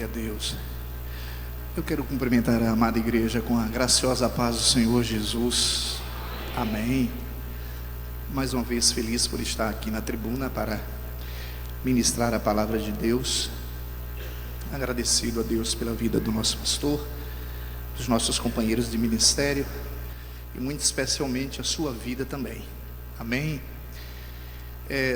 Glória a Deus. Eu quero cumprimentar a amada igreja com a graciosa paz do Senhor Jesus. Amém. Mais uma vez feliz por estar aqui na tribuna para ministrar a palavra de Deus. Agradecido a Deus pela vida do nosso pastor, dos nossos companheiros de ministério e muito especialmente a sua vida também. Amém.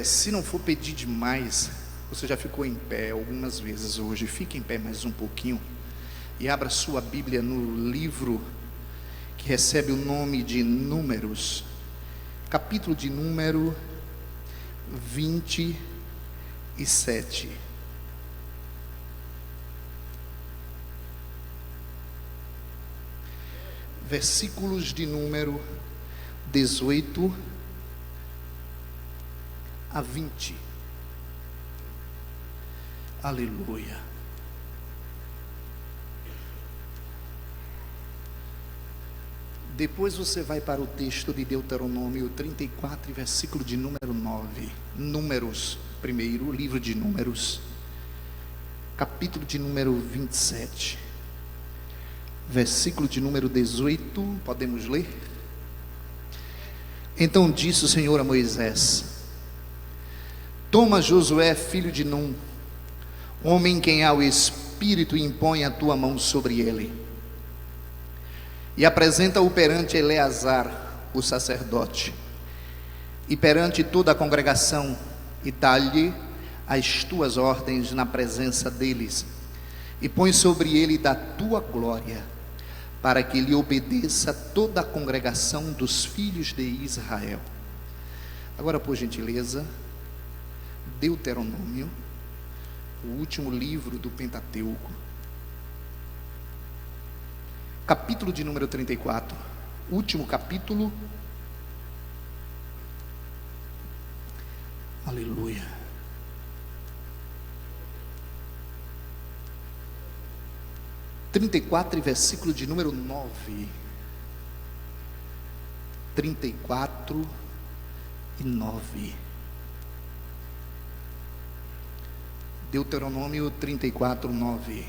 Se não for pedir demais, você já ficou em pé algumas vezes hoje, fique em pé mais um pouquinho e abra sua Bíblia no livro que recebe o nome de Números, capítulo de número 27. Versículos de número 18 a 20. Aleluia. Depois você vai para o texto de Deuteronômio 34, versículo de número 9. Números, primeiro, livro de Números, capítulo de número 27, versículo de número 18, podemos ler? Então disse o Senhor a Moisés: toma Josué, filho de Num, homem em quem há o Espírito, e impõe a tua mão sobre ele, e apresenta-o perante Eleazar, o sacerdote, e perante toda a congregação, e dá-lhe as tuas ordens na presença deles, e põe sobre ele da tua glória, para que lhe obedeça toda a congregação dos filhos de Israel. Agora, por gentileza, Deuteronômio, o último livro do Pentateuco, capítulo de número 34, último capítulo. Aleluia. E versículo de número 9. 34 e 9. Deuteronômio 34, 9.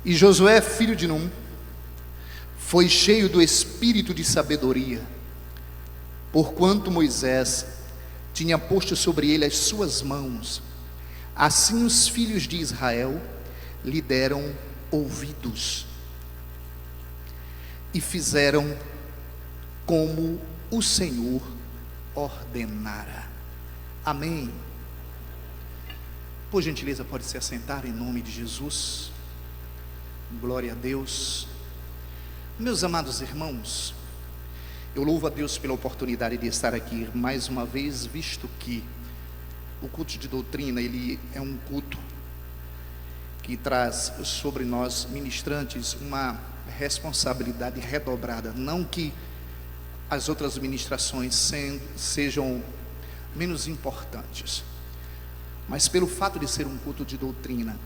E Josué, filho de Num, foi cheio do espírito de sabedoria, porquanto Moisés tinha posto sobre ele as suas mãos. Assim os filhos de Israel lhe deram ouvidos e fizeram como o Senhor ordenara. Amém. Por gentileza, pode se assentar em nome de Jesus. Glória a Deus. Meus amados irmãos, eu louvo a Deus pela oportunidade de estar aqui mais uma vez, visto que o culto de doutrina, ele é um culto que traz sobre nós ministrantes uma responsabilidade redobrada. Não que as outras ministrações sejam menos importantes, mas pelo fato de ser um culto de doutrina,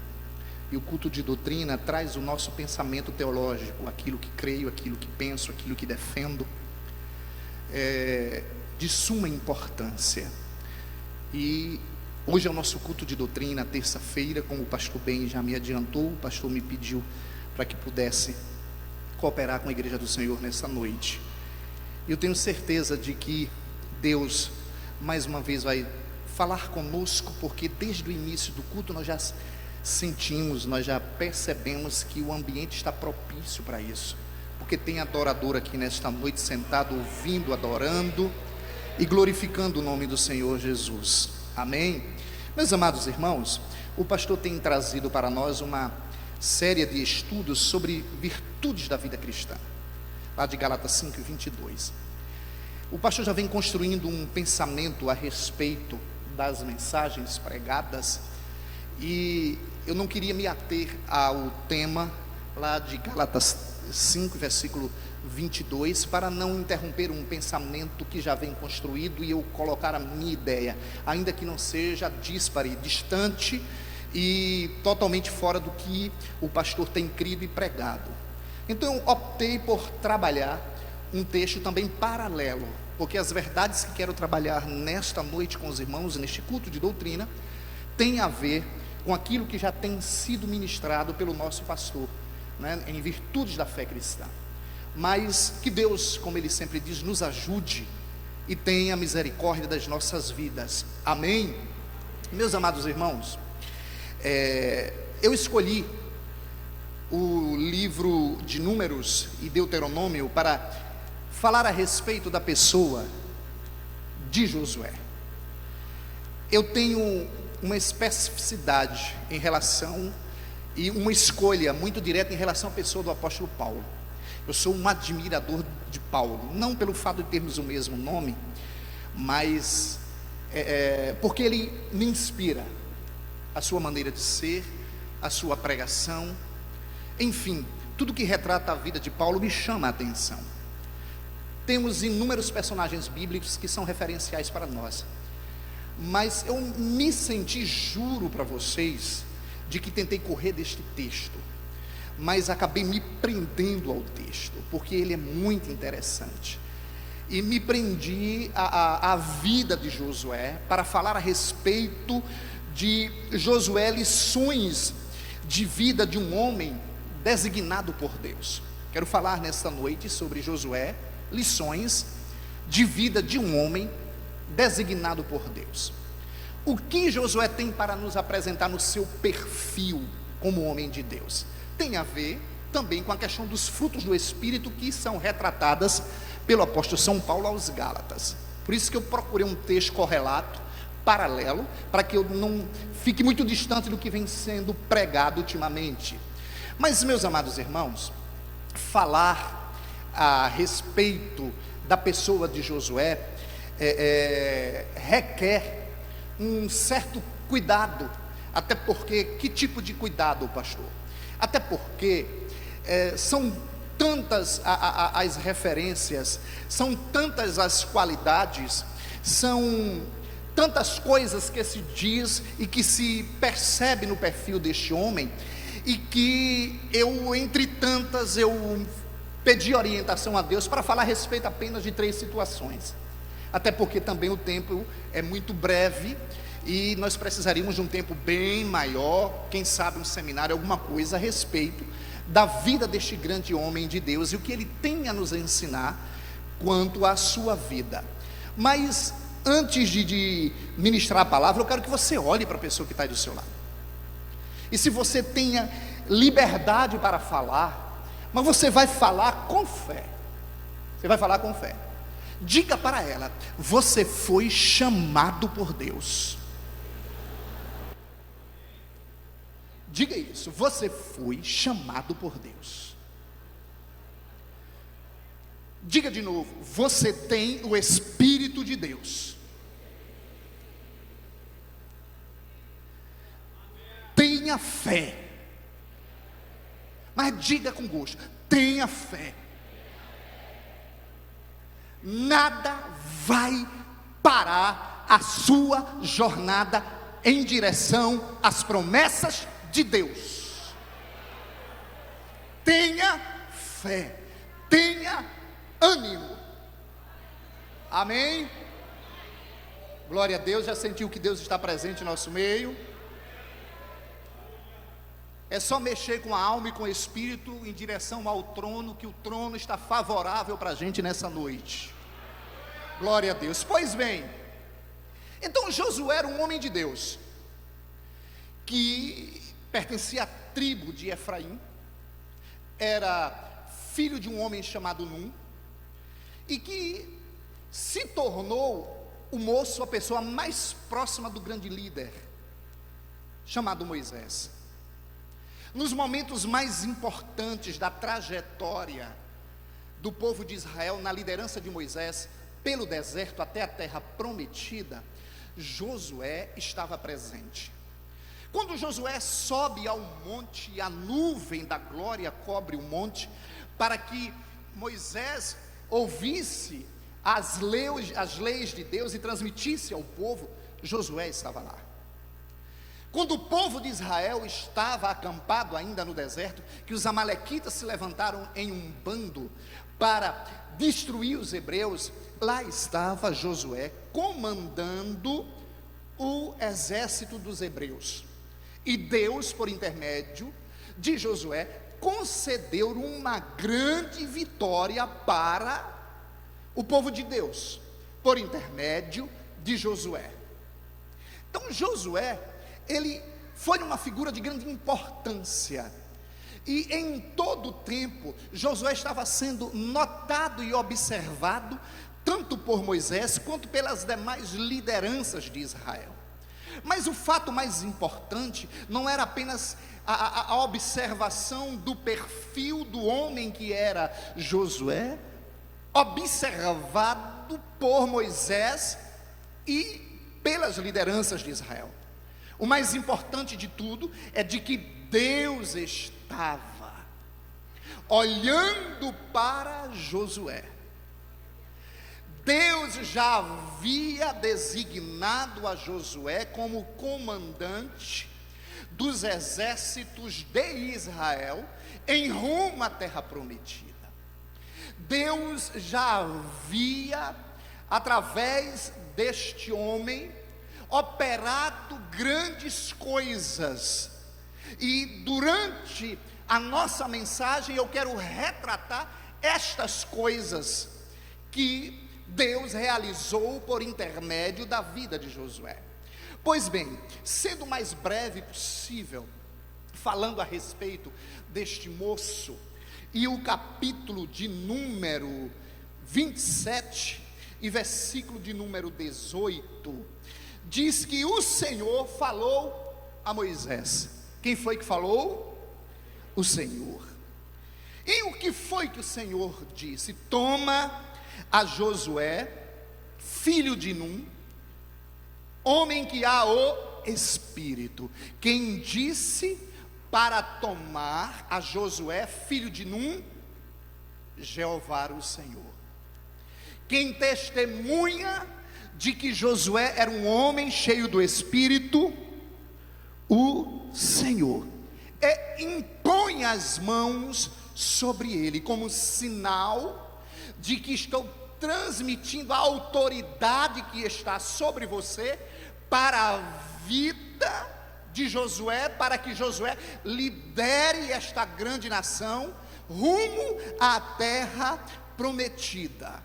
e o culto de doutrina traz o nosso pensamento teológico, aquilo que creio, aquilo que penso, aquilo que defendo, de suma importância. E hoje é o nosso culto de doutrina, terça-feira, como o pastor Ben já me adiantou, o pastor me pediu para que pudesse cooperar com a Igreja do Senhor nessa noite. Eu tenho certeza de que Deus, mais uma vez, vai falar conosco, porque desde o início do culto nós já sentimos, nós já percebemos que o ambiente está propício para isso, porque tem adorador aqui nesta noite sentado, ouvindo, adorando e glorificando o nome do Senhor Jesus. Amém? Meus amados irmãos, o pastor tem trazido para nós uma série de estudos sobre virtudes da vida cristã, lá de Gálatas 5, 22. O pastor já vem construindo um pensamento a respeito das mensagens pregadas, e eu não queria me ater ao tema lá de Gálatas 5, versículo 22, para não interromper um pensamento que já vem construído e eu colocar a minha ideia, ainda que não seja díspare, distante e totalmente fora do que o pastor tem crido e pregado. Então eu optei por trabalhar um texto também paralelo, porque as verdades que quero trabalhar nesta noite com os irmãos, neste culto de doutrina, tem a ver com aquilo que já tem sido ministrado pelo nosso pastor, né, em virtudes da fé cristã. Mas que Deus, como Ele sempre diz, nos ajude e tenha misericórdia das nossas vidas. Amém? Meus amados irmãos, eu escolhi o livro de Números e Deuteronômio para falar a respeito da pessoa de Josué. Eu tenho uma especificidade em relação e uma escolha muito direta em relação à pessoa do apóstolo Paulo. Eu sou um admirador de Paulo, não pelo fato de termos o mesmo nome, mas porque ele me inspira, a sua maneira de ser, a sua pregação, enfim, tudo que retrata a vida de Paulo me chama a atenção. Temos inúmeros personagens bíblicos que são referenciais para nós, mas eu me senti, juro para vocês, de que tentei correr deste texto, mas acabei me prendendo ao texto, porque ele é muito interessante, e me prendi à vida de Josué, para falar a respeito de Josué, lições de vida de um homem designado por Deus. Quero falar nesta noite sobre Josué, lições de vida de um homem designado por Deus. O que Josué tem para nos apresentar no seu perfil como homem de Deus? Tem a ver também com a questão dos frutos do Espírito, que são retratadas pelo apóstolo São Paulo aos Gálatas. Por isso que eu procurei um texto correlato, paralelo, para que eu não fique muito distante do que vem sendo pregado ultimamente. Mas, meus amados irmãos, falar a respeito da pessoa de Josué requer um certo cuidado. Até porque, que tipo de cuidado, pastor? Até porque são tantas as referências, são tantas as qualidades, são tantas coisas que se diz e que se percebe no perfil deste homem, e que eu, entre tantas, eu pedi orientação a Deus para falar a respeito apenas de 3 situações, até porque também o tempo é muito breve, e nós precisaríamos de um tempo bem maior, quem sabe um seminário, alguma coisa a respeito da vida deste grande homem de Deus, e o que ele tem a nos ensinar quanto à sua vida. Mas antes de ministrar a palavra, eu quero que você olhe para a pessoa que está aí do seu lado, e se você tenha liberdade para falar, mas você vai falar com fé, você vai falar com fé, diga para ela: você foi chamado por Deus. Diga isso: você foi chamado por Deus. Diga de novo: você tem o Espírito de Deus. Tenha fé. Mas diga com gosto: tenha fé. Nada vai parar a sua jornada em direção às promessas de Deus. Tenha fé, tenha ânimo. Amém? Glória a Deus. Já sentiu que Deus está presente em nosso meio? É só mexer com a alma e com o espírito em direção ao trono, que o trono está favorável para a gente nessa noite. Glória a Deus. Pois bem, então Josué era um homem de Deus, que pertencia à tribo de Efraim, era filho de um homem chamado Num, e que se tornou o moço, a pessoa mais próxima do grande líder, chamado Moisés. Nos momentos mais importantes da trajetória do povo de Israel, na liderança de Moisés, pelo deserto até a terra prometida, Josué estava presente. Quando Josué sobe ao monte, e a nuvem da glória cobre o monte, para que Moisés ouvisse as leis de Deus e transmitisse ao povo, Josué estava lá. Quando o povo de Israel estava acampado ainda no deserto, que os amalequitas se levantaram em um bando para destruir os hebreus, lá estava Josué comandando o exército dos hebreus. E Deus, por intermédio de Josué, concedeu uma grande vitória para o povo de Deus, por intermédio de Josué. Então Josué, ele foi uma figura de grande importância, e em todo o tempo Josué estava sendo notado e observado, tanto por Moisés quanto pelas demais lideranças de Israel. Mas o fato mais importante não era apenas a observação do perfil do homem que era Josué, observado por Moisés e pelas lideranças de Israel. O mais importante de tudo é de que Deus estava olhando para Josué. Deus já havia designado a Josué como comandante dos exércitos de Israel em rumo à terra prometida. Deus já havia, através deste homem, operado grandes coisas. E durante a nossa mensagem eu quero retratar estas coisas que Deus realizou por intermédio da vida de Josué. Pois bem, sendo o mais breve possível, falando a respeito deste moço, e o capítulo de número 27 e versículo de número 18, diz que o Senhor falou a Moisés. Quem foi que falou? O Senhor. E o que foi que o Senhor disse? Toma a Josué, filho de Num, homem que há o Espírito. Quem disse para tomar a Josué, filho de Num? Jeová o Senhor. Quem testemunha de que Josué era um homem cheio do Espírito? O Senhor. E impõe as mãos sobre ele, como sinal de que estou transmitindo a autoridade que está sobre você para a vida de Josué, para que Josué lidere esta grande nação rumo à terra prometida.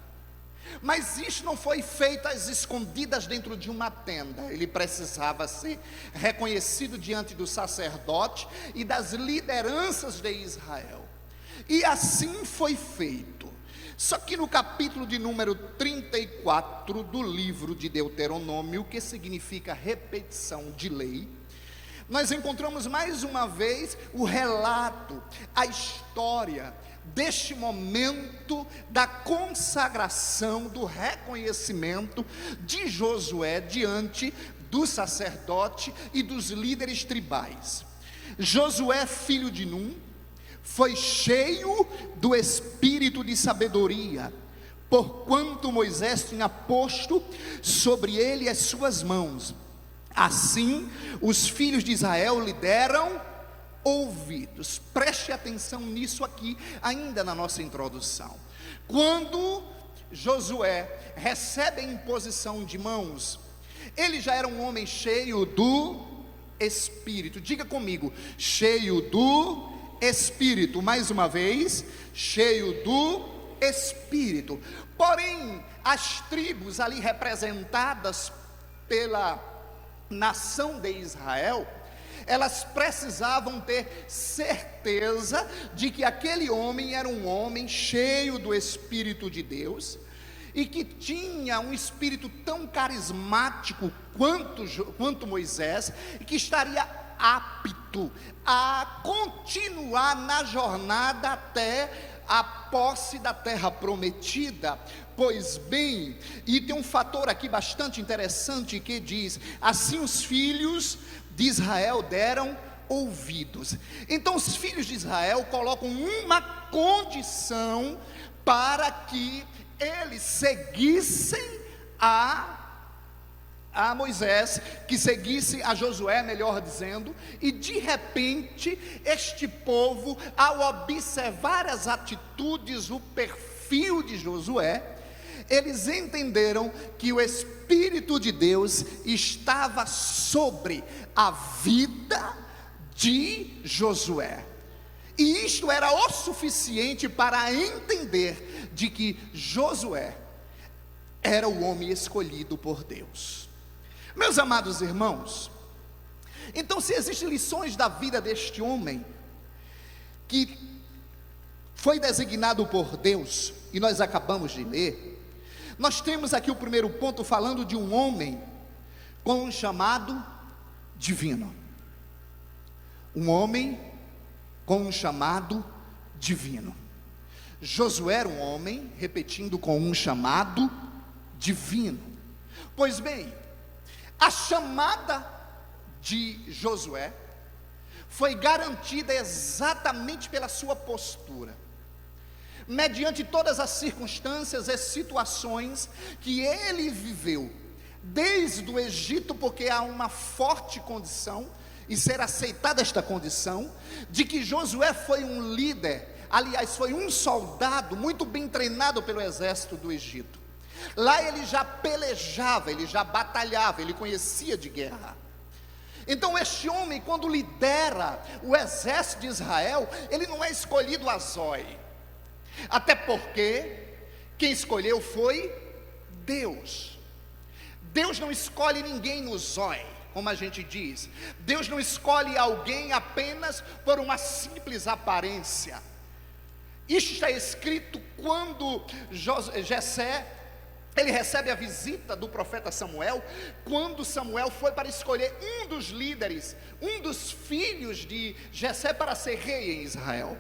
Mas isso não foi feito às escondidas dentro de uma tenda. Ele precisava ser reconhecido diante do sacerdote e das lideranças de Israel. E assim foi feito. Só que no capítulo de número 34 do livro de Deuteronômio, que significa repetição de lei, nós encontramos mais uma vez o relato, a história deste momento da consagração, do reconhecimento de Josué diante do sacerdote e dos líderes tribais. Josué, filho de Num, foi cheio do espírito de sabedoria, porquanto Moisés tinha posto sobre ele as suas mãos. Assim, os filhos de Israel lhe deram ouvidos. Preste atenção nisso aqui, ainda na nossa introdução. Quando Josué recebe a imposição de mãos, ele já era um homem cheio do Espírito. Diga comigo, cheio do Espírito. Mais uma vez, cheio do Espírito. Porém, as tribos ali representadas pela nação de Israel, elas precisavam ter certeza de que aquele homem era um homem cheio do Espírito de Deus, e que tinha um espírito tão carismático quanto Moisés, e que estaria apto a continuar na jornada até a posse da terra prometida. Pois bem, e tem um fator aqui bastante interessante que diz: assim os filhos de Israel deram ouvidos. Então os filhos de Israel colocam uma condição para que eles seguissem a Moisés, que seguisse a Josué, melhor dizendo, e de repente este povo, ao observar as atitudes, o perfil de Josué, eles entenderam que o Espírito de Deus estava sobre a vida de Josué. E isto era o suficiente para entender de que Josué era o homem escolhido por Deus. Meus amados irmãos, então, se existem lições da vida deste homem que foi designado por Deus, e nós acabamos de ler, nós temos aqui o primeiro ponto falando de um homem com um chamado divino. Um homem com um chamado divino. Josué era um homem, repetindo, com um chamado divino. Pois bem, a chamada de Josué foi garantida exatamente pela sua postura, mediante todas as circunstâncias e situações que ele viveu, desde o Egito, porque há uma forte condição, e ser aceitada esta condição, de que Josué foi um líder, aliás, foi um soldado muito bem treinado pelo exército do Egito. Lá ele já pelejava, ele já batalhava, ele conhecia de guerra. Então este homem, quando lidera o exército de Israel, ele não é escolhido a zói, até porque quem escolheu foi Deus. Deus não escolhe ninguém no zói, como a gente diz. Deus não escolhe alguém apenas por uma simples aparência. Isto está escrito quando Jessé, ele recebe a visita do profeta Samuel, quando Samuel foi para escolher um dos líderes, um dos filhos de Jessé para ser rei em Israel.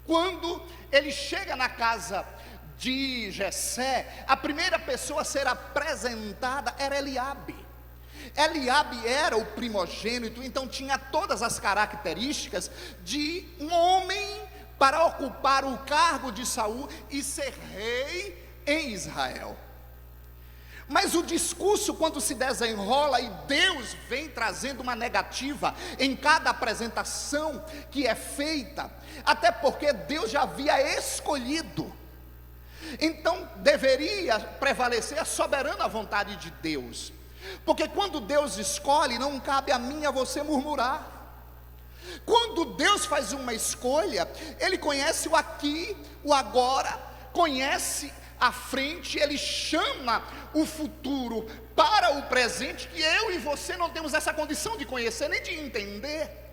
Quando ele chega na casa de Jessé, a primeira pessoa a ser apresentada era Eliabe. Eliabe era o primogênito, então tinha todas as características de um homem para ocupar o cargo de Saul e ser rei em Israel. Mas o discurso, quando se desenrola e Deus vem trazendo uma negativa em cada apresentação que é feita, até porque Deus já havia escolhido, então deveria prevalecer a soberana vontade de Deus, porque quando Deus escolhe, não cabe a mim e a você murmurar. Quando Deus faz uma escolha, Ele conhece o aqui, o agora, conhece à frente, Ele chama o futuro para o presente, que eu e você não temos essa condição de conhecer, nem de entender.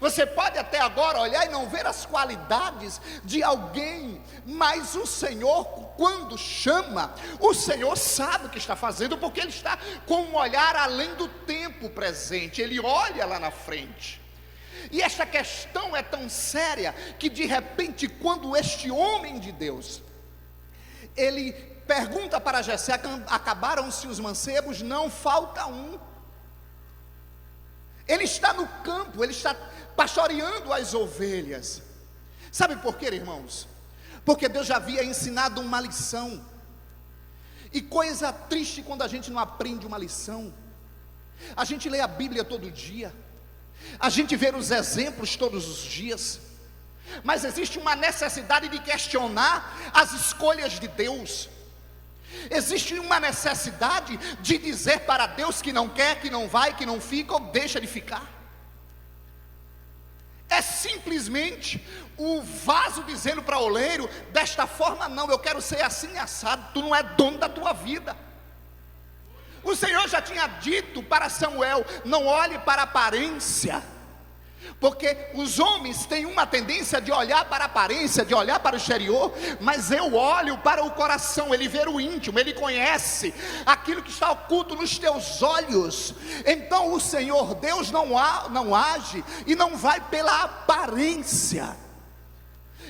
Você pode até agora olhar e não ver as qualidades de alguém, mas o Senhor, quando chama, o Senhor sabe o que está fazendo, porque Ele está com um olhar além do tempo presente, Ele olha lá na frente. E esta questão é tão séria, que de repente, quando este homem de Deus, ele pergunta para Jessé: acabaram-se os mancebos? Não, falta um. Ele está no campo, ele está pastoreando as ovelhas. Sabe por quê, irmãos? Porque Deus já havia ensinado uma lição. E coisa triste quando a gente não aprende uma lição. A gente lê a Bíblia todo dia, a gente vê os exemplos todos os dias, mas existe uma necessidade de questionar as escolhas de Deus. Existe uma necessidade de dizer para Deus que não quer, que não vai, que não fica ou deixa de ficar. É simplesmente o vaso dizendo para o oleiro: desta forma não, eu quero ser assim assado. Tu não é dono da tua vida. O Senhor já tinha dito para Samuel: não olhe para a aparência, porque os homens têm uma tendência de olhar para a aparência, de olhar para o exterior, mas eu olho para o coração. Ele vê o íntimo, Ele conhece aquilo que está oculto nos teus olhos. Então o Senhor Deus não age e não vai pela aparência.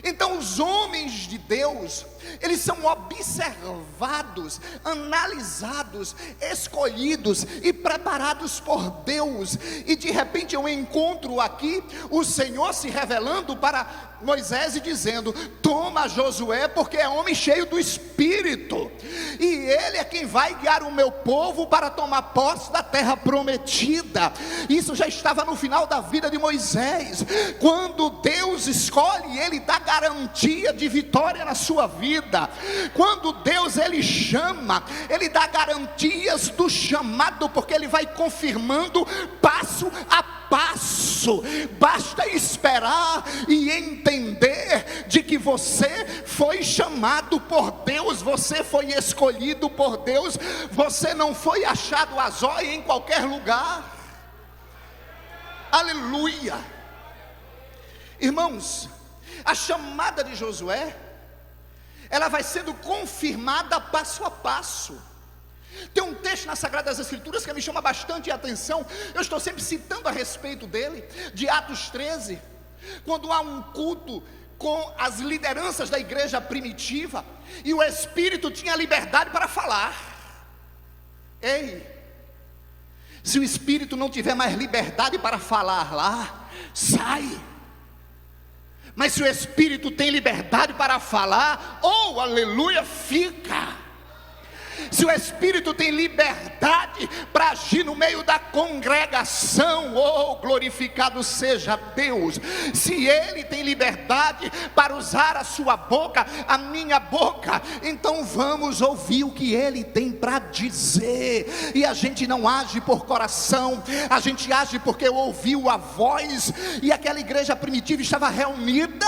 Então os homens de Deus, eles são observados, analisados, escolhidos e preparados por Deus. E de repente eu encontro aqui o Senhor se revelando para Moisés e dizendo: toma Josué, porque é homem cheio do Espírito, e ele é quem vai guiar o meu povo para tomar posse da terra prometida. Isso já estava no final da vida de Moisés. Quando Deus escolhe, Ele dá garantia de vitória na sua vida. vida. Quando Deus ele chama, ele dá garantias do chamado, porque ele vai confirmando passo a passo. Basta esperar e entender de que você foi chamado por Deus, você foi escolhido por Deus, você não foi achado a zóia em qualquer lugar. Aleluia. Irmãos, a chamada de Josué, ela vai sendo confirmada passo a passo. Tem um texto nas Sagradas Escrituras que me chama bastante a atenção, eu estou sempre citando a respeito dele, de Atos 13, quando há um culto com as lideranças da igreja primitiva, e o Espírito tinha liberdade para falar. Ei, se o Espírito não tiver mais liberdade para falar lá, sai. Mas se o Espírito tem liberdade para falar, oh, aleluia, fica. Se o Espírito tem liberdade para agir no meio da congregação, oh, glorificado seja Deus. Se Ele tem liberdade para usar a sua boca, a minha boca, então vamos ouvir o que Ele tem para dizer. E a gente não age por coração, a gente age porque ouviu a voz. E aquela igreja primitiva estava reunida,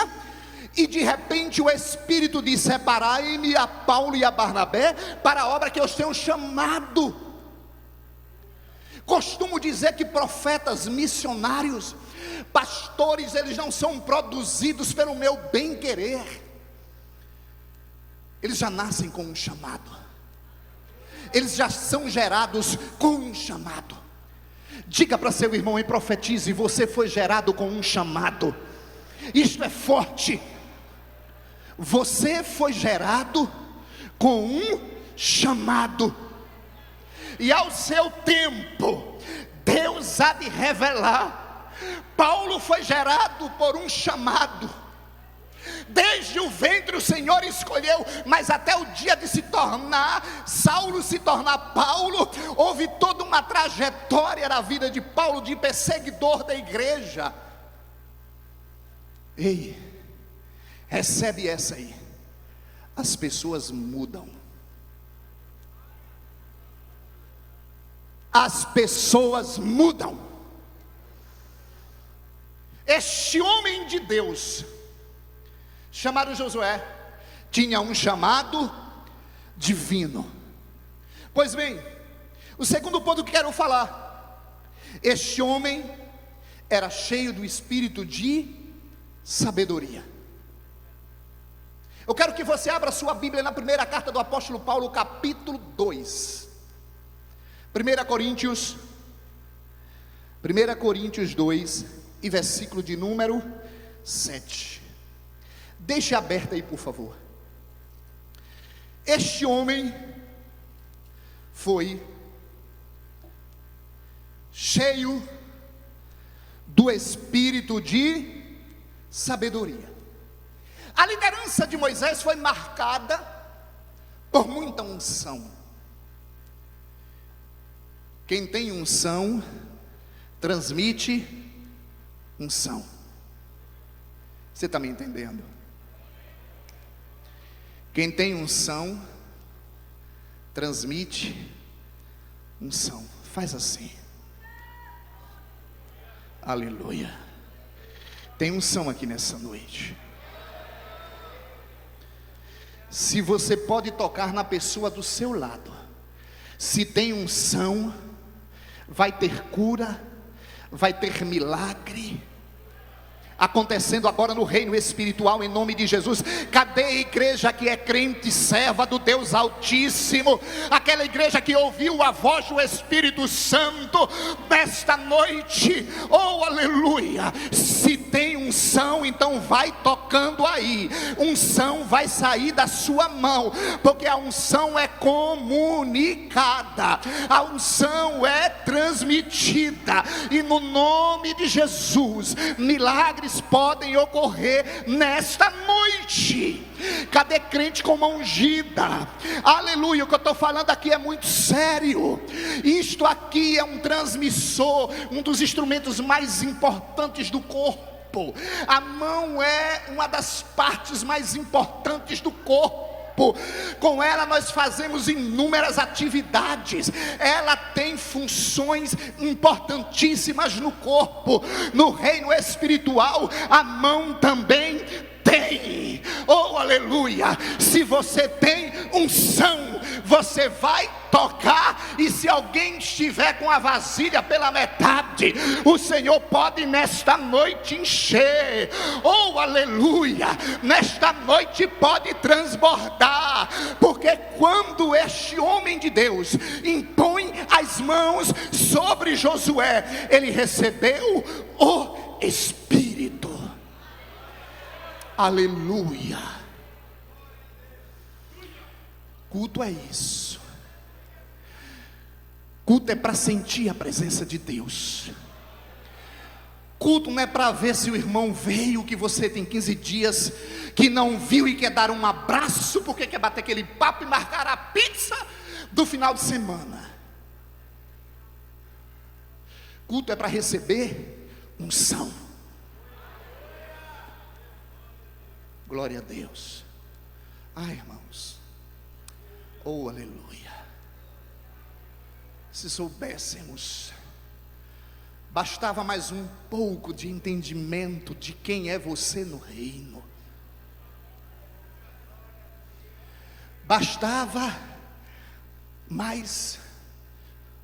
e de repente o Espírito diz: separai-me a Paulo e a Barnabé para a obra que eu os tenho chamado. Costumo dizer que profetas, missionários, pastores, eles não são produzidos pelo meu bem querer, eles já nascem com um chamado, eles já são gerados com um chamado. Diga para seu irmão e profetize: você foi gerado com um chamado. Isto é forte. Você foi gerado com um chamado, e ao seu tempo Deus há de revelar. Paulo foi gerado por um chamado. Desde o ventre o Senhor escolheu, mas até o dia de se tornar Saulo, se tornar Paulo, houve toda uma trajetória na vida de Paulo de perseguidor da igreja. Ei, recebe essa aí. As pessoas mudam. As pessoas mudam. Este homem de Deus, chamado Josué, tinha um chamado divino. Pois bem, o segundo ponto que quero falar: este homem era cheio do espírito de sabedoria. Eu quero que você abra sua Bíblia na primeira carta do apóstolo Paulo, capítulo 2. 1 Coríntios 2 e versículo de número 7. Deixe aberto aí, por favor. Este homem foi cheio do espírito de sabedoria. A liderança de Moisés foi marcada por muita unção. Quem tem unção transmite unção. Você está me entendendo? Quem tem unção transmite unção. Faz assim. Aleluia. Tem unção aqui nessa noite. Se você pode tocar na pessoa do seu lado, se tem unção, vai ter cura, vai ter milagre acontecendo agora no reino espiritual, em nome de Jesus. Cadê a igreja que é crente, serva do Deus Altíssimo? Aquela igreja que ouviu a voz do Espírito Santo nesta noite. Oh, aleluia! Se tem unção, então vai tocando aí. Unção vai sair da sua mão, porque a unção é comunicada, a unção é transmitida, e no nome de Jesus, milagres podem ocorrer nesta noite. Cadê crente com mão ungida? Aleluia. O que eu estou falando aqui é muito sério. Isto aqui é um transmissor, um dos instrumentos mais importantes do corpo. A mão é uma das partes mais importantes do corpo. corpo. Com ela nós fazemos inúmeras atividades. Ela tem funções importantíssimas no corpo. No reino espiritual, a mão também tem. Oh, aleluia! Se você tem unção, você vai tocar, e se alguém estiver com a vasilha pela metade, o Senhor pode nesta noite encher. Oh, aleluia! Nesta noite pode transbordar, porque quando este homem de Deus impõe as mãos sobre Josué, ele recebeu o Espírito. Aleluia. Culto é isso. Culto é para sentir a presença de Deus. Culto não é para ver se o irmão veio, que você tem 15 dias que não viu e quer dar um abraço, porque quer bater aquele papo e marcar a pizza do final de semana. Culto é para receber unção. Glória a Deus. Ai, irmãos. Oh, aleluia. Se soubéssemos, bastava mais um pouco de entendimento de quem é você no reino. Bastava mais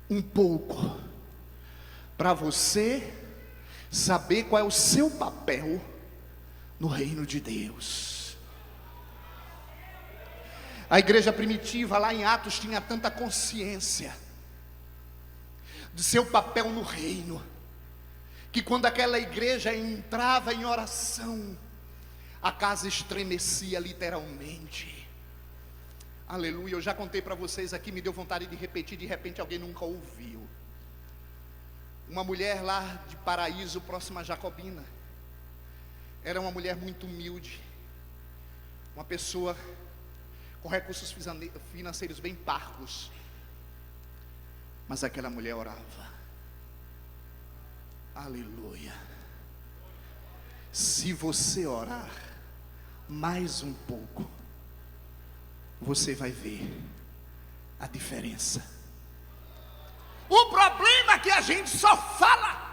um pouco para você saber qual é o seu papel no reino de Deus. A igreja primitiva lá em Atos tinha tanta consciência de seu papel no reino, que quando aquela igreja entrava em oração, a casa estremecia literalmente. Aleluia. Eu já contei para vocês aqui, me deu vontade de repetir, de repente alguém nunca ouviu. Uma mulher lá de Paraíso, próxima a Jacobina, era uma mulher muito humilde, uma pessoa com recursos financeiros bem parcos, mas aquela mulher orava. Aleluia. Se você orar mais um pouco, você vai ver a diferença. O problema é que a gente só fala.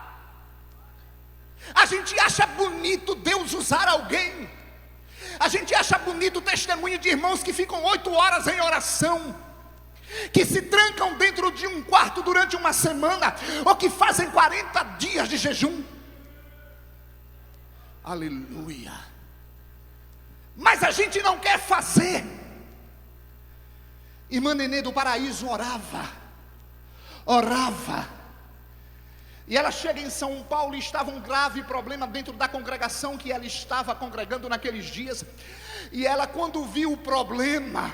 A gente acha bonito Deus usar alguém. A gente acha bonito o testemunho de irmãos que ficam 8 horas em oração, que se trancam dentro de um quarto durante uma semana, ou que fazem 40 dias de jejum. Aleluia. Mas a gente não quer fazer. Irmã Nenê do Paraíso orava. E ela chega em São Paulo e estava um grave problema dentro da congregação que ela estava congregando naqueles dias. E ela, quando viu o problema,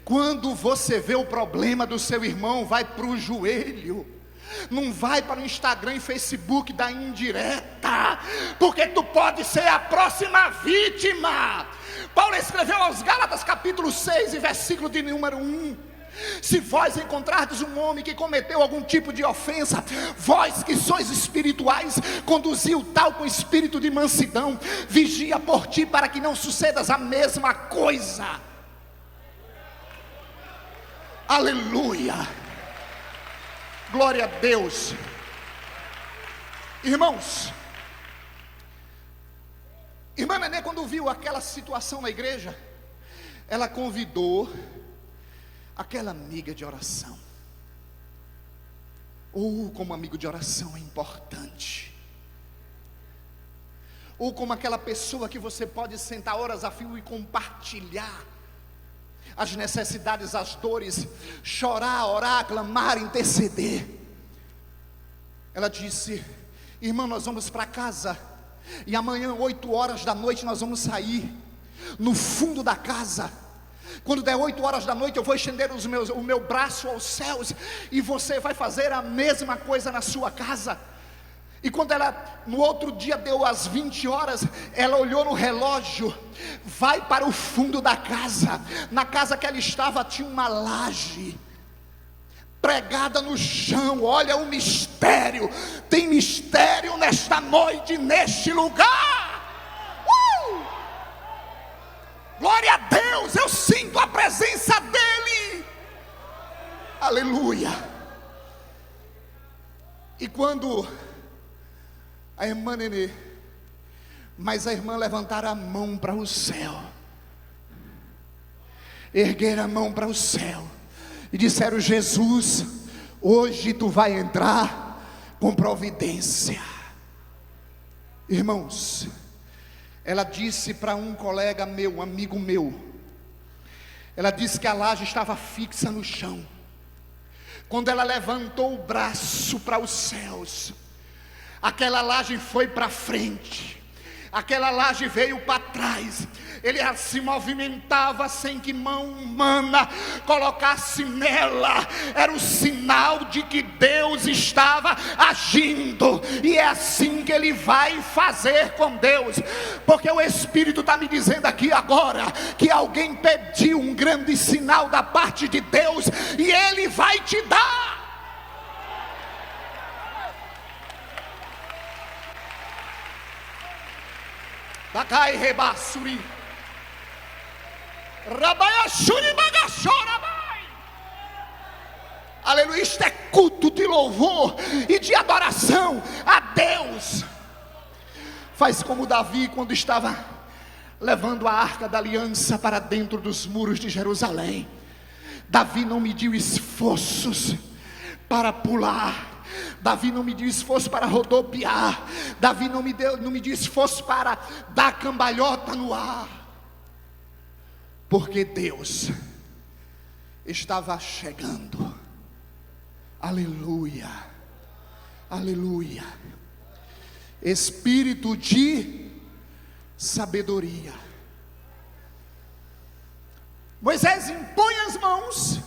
quando você vê o problema do seu irmão, vai para o joelho. Não vai para o Instagram e Facebook dar indireta, porque tu pode ser a próxima vítima. Paulo escreveu aos Gálatas capítulo 6 e versículo de número 1: se vós encontrardes um homem que cometeu algum tipo de ofensa, vós que sois espirituais, conduzi o tal com espírito de mansidão, vigia por ti para que não sucedas a mesma coisa. Aleluia. Glória a Deus. Irmãos, irmã Nenê, quando viu aquela situação na igreja, ela convidou aquela amiga de oração. Como amigo de oração é importante. Como aquela pessoa que você pode sentar horas a fio e compartilhar as necessidades, as dores, chorar, orar, clamar, interceder. Ela disse: irmã, nós vamos para casa, e amanhã 8 horas da noite nós vamos sair no fundo da casa. Quando der 8 horas da noite eu vou estender o meu braço aos céus, e você vai fazer a mesma coisa na sua casa. E quando ela, no outro dia, deu as 20 horas, ela olhou no relógio, vai para o fundo da casa. Na casa que ela estava tinha uma laje pregada no chão. Olha o mistério, tem mistério nesta noite, neste lugar. Glória a Deus. Aleluia. E quando a irmã Nenê, mas a irmã levantar a mão para o céu, erguer a mão para o céu e disseram: Jesus, hoje tu vai entrar com providência. Irmãos, ela disse para um colega meu, um amigo meu, ela disse que a laje estava fixa no chão. Quando ela levantou o braço para os céus, aquela laje foi para frente, aquela laje veio para trás. Ele se movimentava sem que mão humana colocasse nela. Era o sinal de que Deus estava agindo. E é assim que Ele vai fazer com Deus. Porque o Espírito está me dizendo aqui agora que alguém pediu um grande sinal da parte de Deus, e Ele vai te dar. Bagai rebassuri. Aleluia. Isto é culto de louvor e de adoração a Deus. Faz como Davi, quando estava levando a arca da aliança para dentro dos muros de Jerusalém. Davi não mediu esforços para pular, Davi não mediu esforço para rodopiar, Davi não mediu esforço para dar cambalhota no ar, porque Deus estava chegando. Aleluia, aleluia. Espírito de sabedoria. Moisés impõe as mãos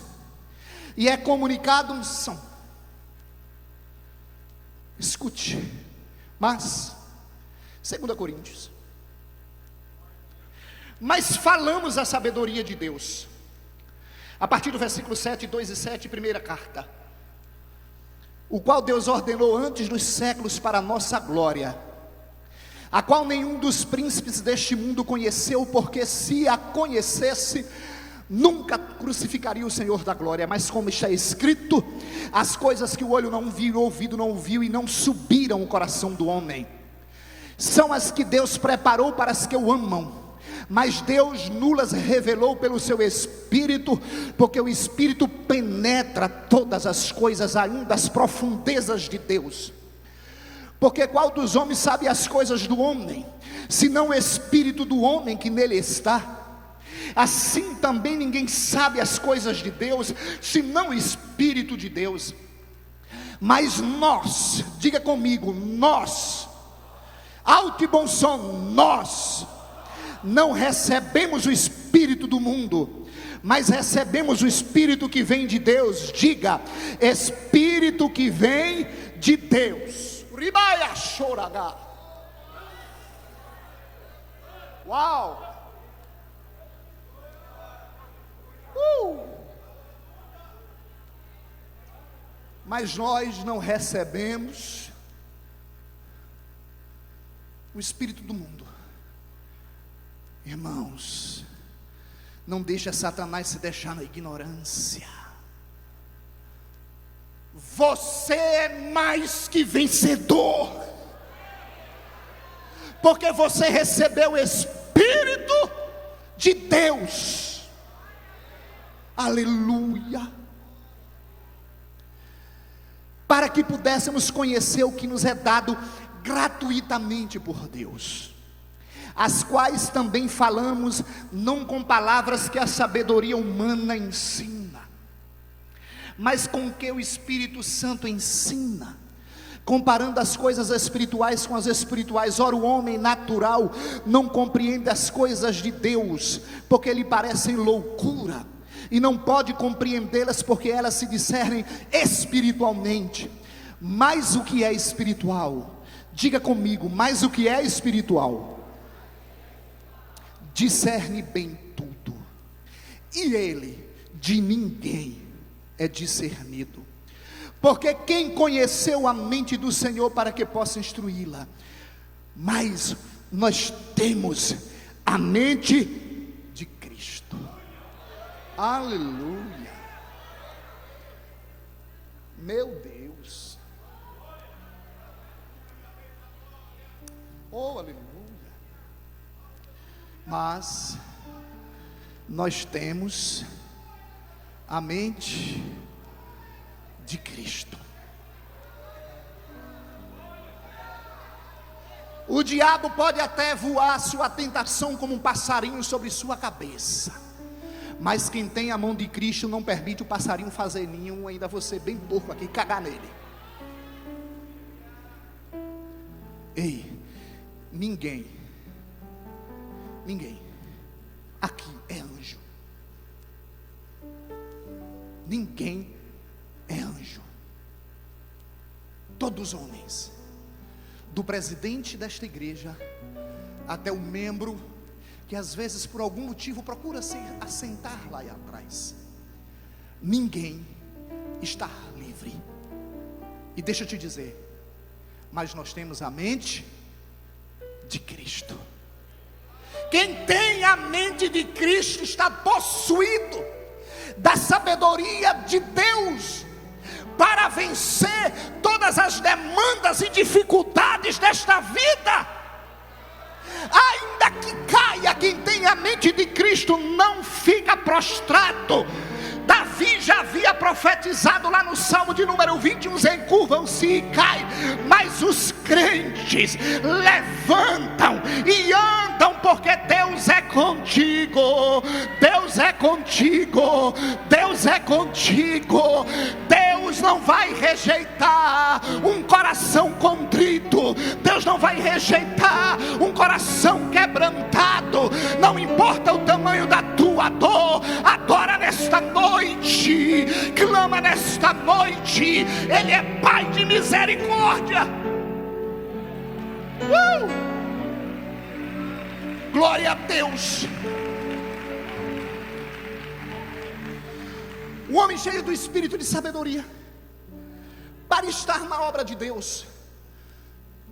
e é comunicado unção. Escute, mas 2 Coríntios. Mas falamos a sabedoria de Deus, a partir do versículo 7, 2 e 7, primeira carta, o qual Deus ordenou antes dos séculos para a nossa glória, a qual nenhum dos príncipes deste mundo conheceu, porque se a conhecesse, nunca crucificaria o Senhor da glória. Mas como está escrito, as coisas que o olho não viu, o ouvido não ouviu, e não subiram o coração do homem, são as que Deus preparou para as que o amam. Mas Deus nulas revelou pelo seu Espírito, porque o Espírito penetra todas as coisas, ainda as profundezas de Deus. Porque qual dos homens sabe as coisas do homem, senão o Espírito do homem que nele está? Assim também ninguém sabe as coisas de Deus, senão o Espírito de Deus. Mas nós, diga comigo, nós, alto e bom som, nós não recebemos o Espírito do mundo, mas recebemos o Espírito que vem de Deus. Diga, Espírito que vem de Deus. Ribaia choraga. Uau! Mas nós não recebemos o Espírito do mundo. Irmãos, não deixa Satanás se deixar na ignorância. Você é mais que vencedor, porque você recebeu o Espírito de Deus. Aleluia. Para que pudéssemos conhecer o que nos é dado gratuitamente por Deus, as quais também falamos, não com palavras que a sabedoria humana ensina, mas com que o Espírito Santo ensina, comparando as coisas espirituais com as espirituais. Ora, o homem natural não compreende as coisas de Deus, porque lhe parecem loucura, e não pode compreendê-las, porque elas se discernem espiritualmente. Mas o que é espiritual? Diga comigo, mas o que é espiritual? Discerne bem tudo, e ele de ninguém é discernido. Porque quem conheceu a mente do Senhor para que possa instruí-la? Mas nós temos a mente de. Aleluia. Meu Deus. Oh, aleluia. Mas nós temos a mente de Cristo. O diabo pode até voar sua tentação como um passarinho sobre sua cabeça, mas quem tem a mão de Cristo não permite o passarinho fazer ninho, ainda você bem porco aqui, cagar nele. Ei, ninguém aqui é anjo. Ninguém é anjo. Todos homens, do presidente desta igreja até o membro que às vezes por algum motivo procura se assentar lá atrás, ninguém está livre. E deixa eu te dizer, mas nós temos a mente de Cristo. Quem tem a mente de Cristo está possuído da sabedoria de Deus para vencer todas as demandas e dificuldades desta vida. Ainda que caia, quem tem a mente de Cristo não fica prostrado. Davi já havia profetizado lá no Salmo de número 21, encurvam-se e caem, mas os crentes levantam e andam, porque Deus é contigo, Deus é contigo, Deus é contigo. Deus não vai rejeitar um coração contrito, Deus não vai rejeitar um coração quebrantado. Não importa o tamanho da tua dor, adora nesta noite, clama nesta noite, Ele é Pai de misericórdia. Glória a Deus. O homem cheio do espírito de sabedoria, para estar na obra de Deus,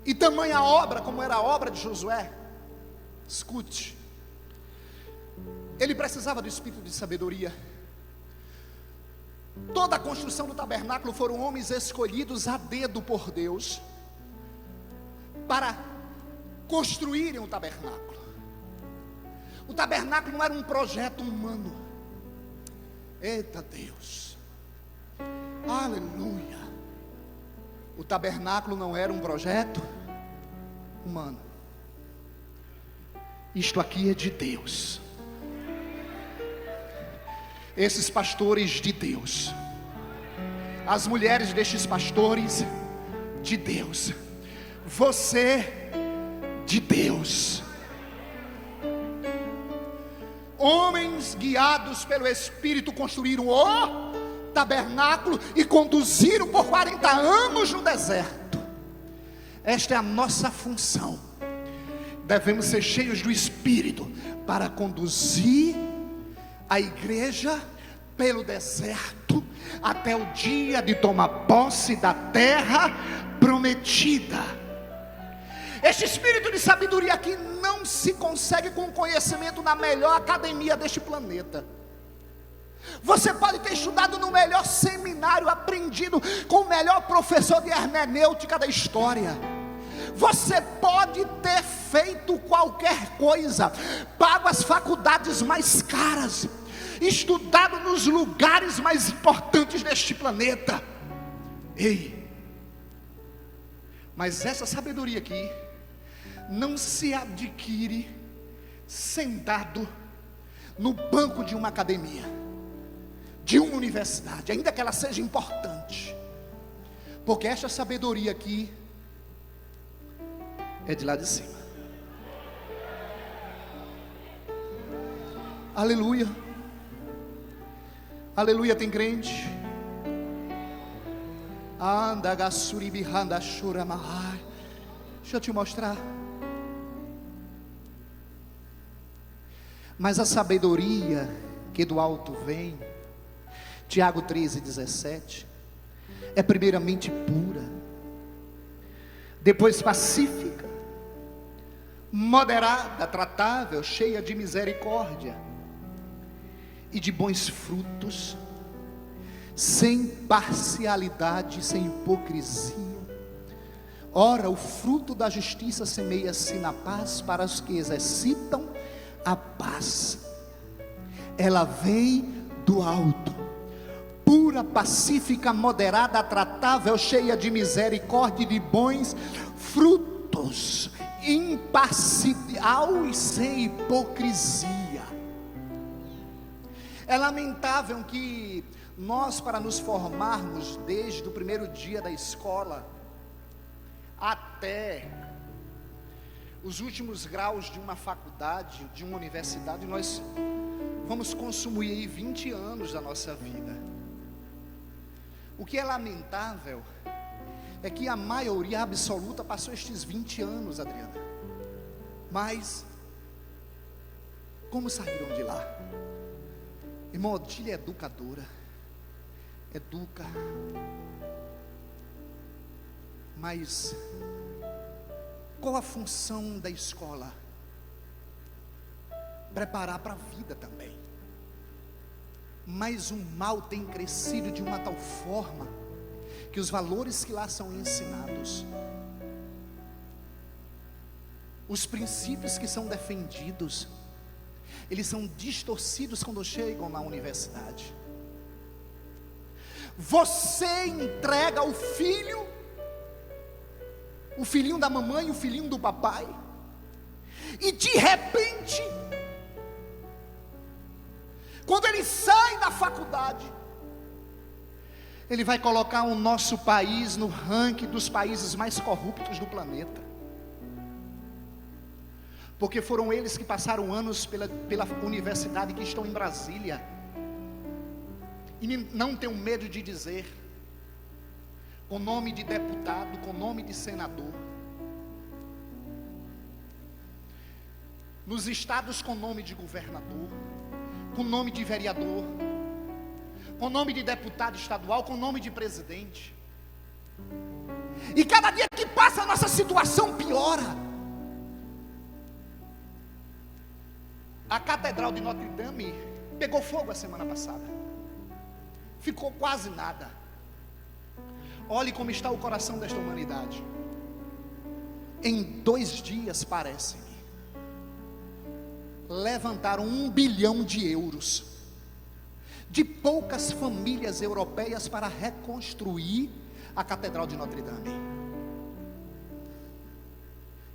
e tamanha obra como era a obra de Josué, escute, ele precisava do espírito de sabedoria. Toda a construção do tabernáculo foram homens escolhidos a dedo por Deus para construírem o tabernáculo. O tabernáculo não era um projeto humano. Eita Deus, aleluia. O tabernáculo não era um projeto humano. Isto aqui é de Deus. Esses pastores de Deus, as mulheres destes pastores de Deus, você de Deus, homens guiados pelo Espírito construíram o tabernáculo e conduziram por 40 anos no deserto. Esta é a nossa função. Devemos ser cheios do Espírito para conduzir a igreja pelo deserto até o dia de tomar posse da terra prometida. Este espírito de sabedoria aqui não se consegue com conhecimento na melhor academia deste planeta. Você pode ter estudado no melhor seminário, aprendido com o melhor professor de hermenêutica da história. Você pode ter feito qualquer coisa, pago as faculdades mais caras, estudado nos lugares mais importantes deste planeta. Ei, mas essa sabedoria aqui não se adquire sentado no banco de uma academia, de uma universidade, ainda que ela seja importante, porque esta sabedoria aqui é de lá de cima. Aleluia. Aleluia, tem crente. Deixa eu te mostrar. Mas a sabedoria que do alto vem, Tiago 13:17, é primeiramente pura, depois pacífica, moderada, tratável, cheia de misericórdia e de bons frutos, sem parcialidade, sem hipocrisia. Ora, o fruto da justiça semeia-se na paz para os que exercitam a paz. Ela vem do alto, pura, pacífica, moderada, tratável, cheia de misericórdia e de bons frutos, imparcial e sem hipocrisia. É lamentável que nós, para nos formarmos desde o primeiro dia da escola até os últimos graus de uma faculdade, de uma universidade, nós vamos consumir aí 20 anos da nossa vida. O que é lamentável é que a maioria absoluta passou estes 20 anos, Adriana. Mas como saíram de lá? Irmão, Odília é educadora, educa, mas qual a função da escola? Preparar para a vida também. Mas o mal tem crescido de uma tal forma que os valores que lá são ensinados, os princípios que são defendidos, eles são distorcidos quando chegam na universidade. Você entrega o filhinho da mamãe, o filhinho do papai, e de repente, quando ele sai da faculdade, ele vai colocar o nosso país no ranking dos países mais corruptos do planeta, porque foram eles que passaram anos pela universidade, que estão em Brasília, e não tenham medo de dizer, com nome de deputado, com nome de senador, nos estados com nome de governador, com nome de vereador, com nome de deputado estadual, com nome de presidente. E cada dia que passa a nossa situação piora. A Catedral de Notre Dame pegou fogo a semana passada, ficou quase nada. Olhe como está o coração desta humanidade. Em 2 dias, parece-me, levantaram 1 bilhão de euros de poucas famílias europeias para reconstruir a Catedral de Notre Dame.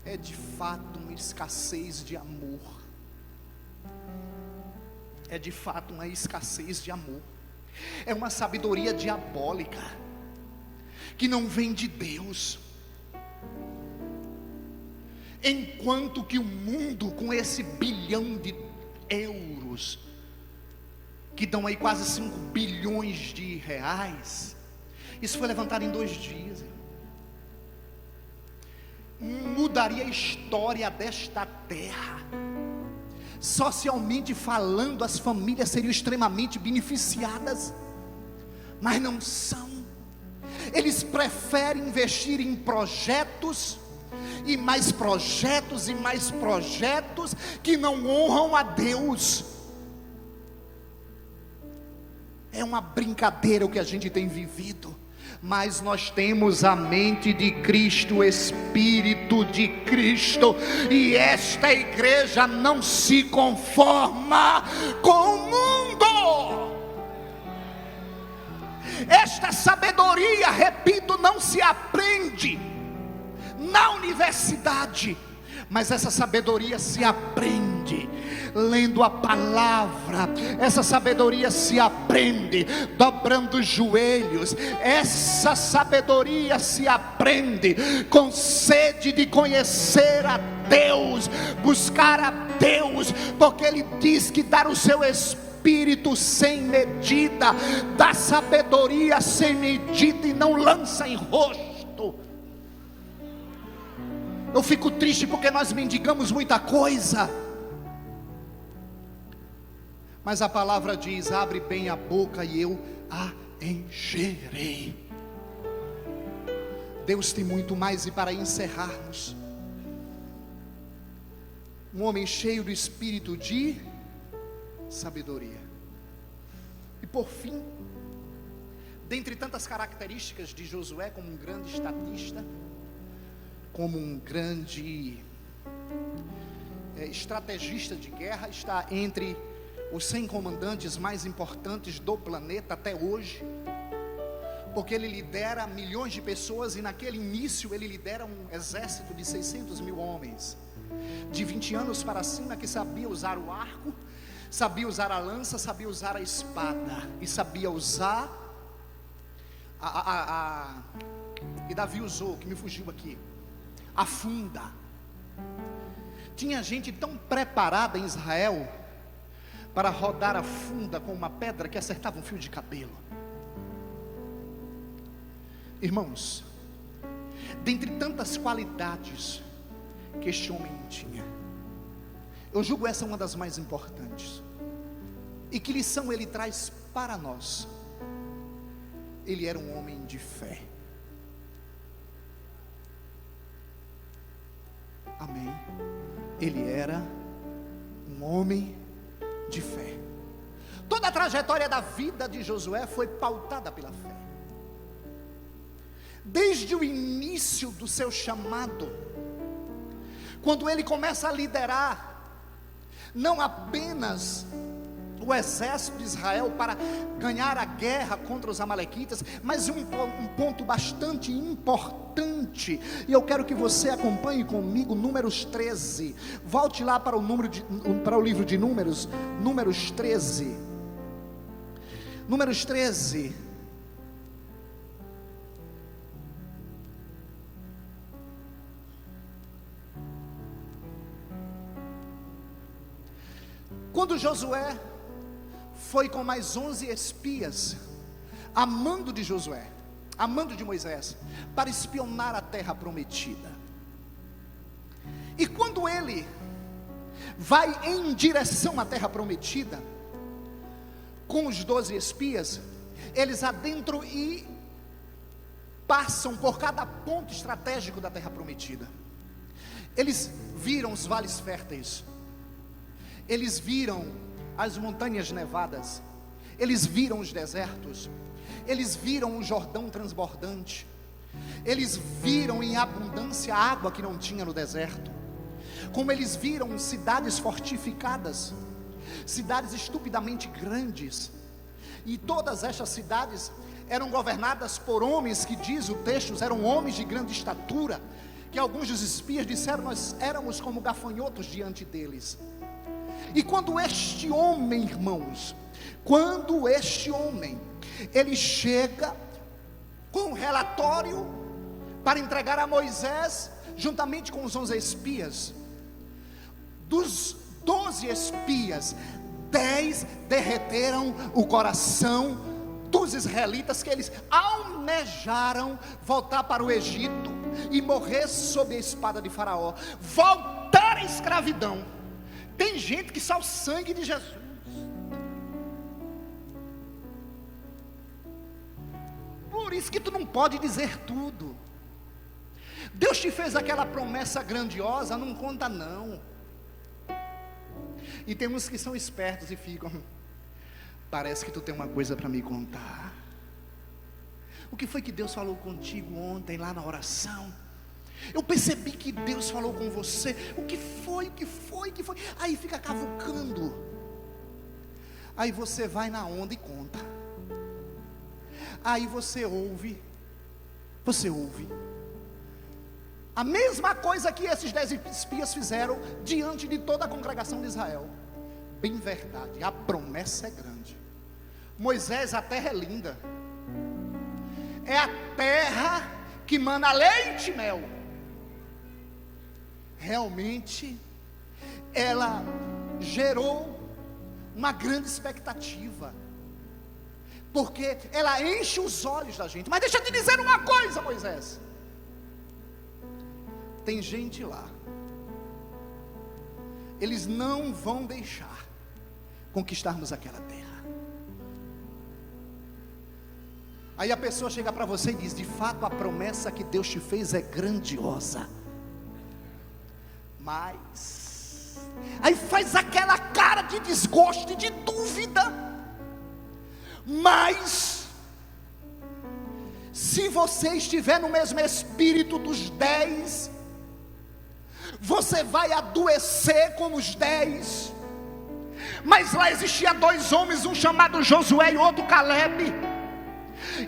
É de fato uma escassez de amor. É de fato uma escassez de amor. É uma sabedoria diabólica, que não vem de Deus. Enquanto que o mundo, com esse 1 bilhão de euros, que dão aí quase 5 bilhões de reais, isso foi levantado em 2 dias, mudaria a história desta terra. Socialmente falando, as famílias seriam extremamente beneficiadas, mas não são. Eles preferem investir em projetos, e mais projetos, e mais projetos, que não honram a Deus. É uma brincadeira o que a gente tem vivido, mas nós temos a mente de Cristo, o Espírito de Cristo, e esta igreja não se conforma com o mundo. Esta sabedoria, repito, não se aprende na universidade, mas essa sabedoria se aprende lendo a palavra. Essa sabedoria se aprende dobrando os joelhos. Essa sabedoria se aprende com sede de conhecer a Deus, buscar a Deus, porque Ele diz que dar o seu Espírito sem medida, dá sabedoria sem medida e não lança em rosto. Eu fico triste porque nós mendigamos muita coisa, mas a palavra diz: abre bem a boca e eu a encherei. Deus tem muito mais. E para encerrarmos, um homem cheio do espírito de sabedoria. E por fim, Dentre tantas características de Josué, como um grande estatista, como um grande estrategista de guerra, está entre os 100 comandantes mais importantes do planeta até hoje, porque ele lidera milhões de pessoas, e naquele início ele lidera um exército de 600 mil homens, de 20 anos para cima, que sabia usar o arco, sabia usar a lança, sabia usar a espada, e sabia usar e Davi usou, que me fugiu aqui, a funda. Tinha gente tão preparada em Israel para rodar a funda com uma pedra que acertava um fio de cabelo. Irmãos, dentre tantas qualidades que este homem tinha, eu julgo essa uma das mais importantes. E que lição ele traz para nós? Ele era um homem de fé. Amém. Ele era um homem de fé. Toda a trajetória da vida de Josué foi pautada pela fé. Desde o início do seu chamado, quando ele começa a liderar, não apenas o exército de Israel para ganhar a guerra contra os amalequitas, mas um ponto bastante importante, e eu quero que você acompanhe comigo Números 13, volte lá para o livro de Números, Números 13, Números 13, quando Josué foi com mais 11 espias, a mando de Josué, a mando de Moisés, para espionar a terra prometida. E quando ele vai em direção à terra prometida, com os 12 espias, eles adentram e passam por cada ponto estratégico da terra prometida. Eles viram os vales férteis, eles viram as montanhas nevadas, eles viram os desertos, eles viram o Jordão transbordante, eles viram em abundância a água que não tinha no deserto, como eles viram cidades fortificadas, cidades estupidamente grandes, e todas estas cidades eram governadas por homens que, diz o texto, eram homens de grande estatura, que alguns dos espias disseram: nós éramos como gafanhotos diante deles. E quando este homem, irmãos, ele chega com um relatório para entregar a Moisés, juntamente com os 11 espias, dos 12 espias, 10 derreteram o coração dos israelitas, que eles almejaram voltar para o Egito e morrer sob a espada de Faraó, voltar à escravidão. Tem gente que só o sangue de Jesus. Por isso que tu não pode dizer tudo. Deus te fez aquela promessa grandiosa, não conta não. E tem uns que são espertos e ficam: parece que tu tem uma coisa para me contar. O que foi que Deus falou contigo ontem lá na oração? Eu percebi que Deus falou com você. O que foi? Aí fica cavucando. Aí você vai na onda e conta. Aí você ouve a mesma coisa que esses 10 espias fizeram diante de toda a congregação de Israel. Bem verdade, a promessa é grande. Moisés, a terra é linda, é a terra que mana leite e mel. Realmente ela gerou uma grande expectativa, porque ela enche os olhos da gente. Mas deixa eu te dizer uma coisa, Moisés, tem gente lá, eles não vão deixar conquistarmos aquela terra. Aí a pessoa chega para você e diz: de fato a promessa que Deus te fez é grandiosa, mas aí faz aquela cara de desgosto e de dúvida. Mas Se você estiver no mesmo espírito dos 10, você vai adoecer como os 10. Mas lá existia 2 homens, um chamado Josué e outro Caleb,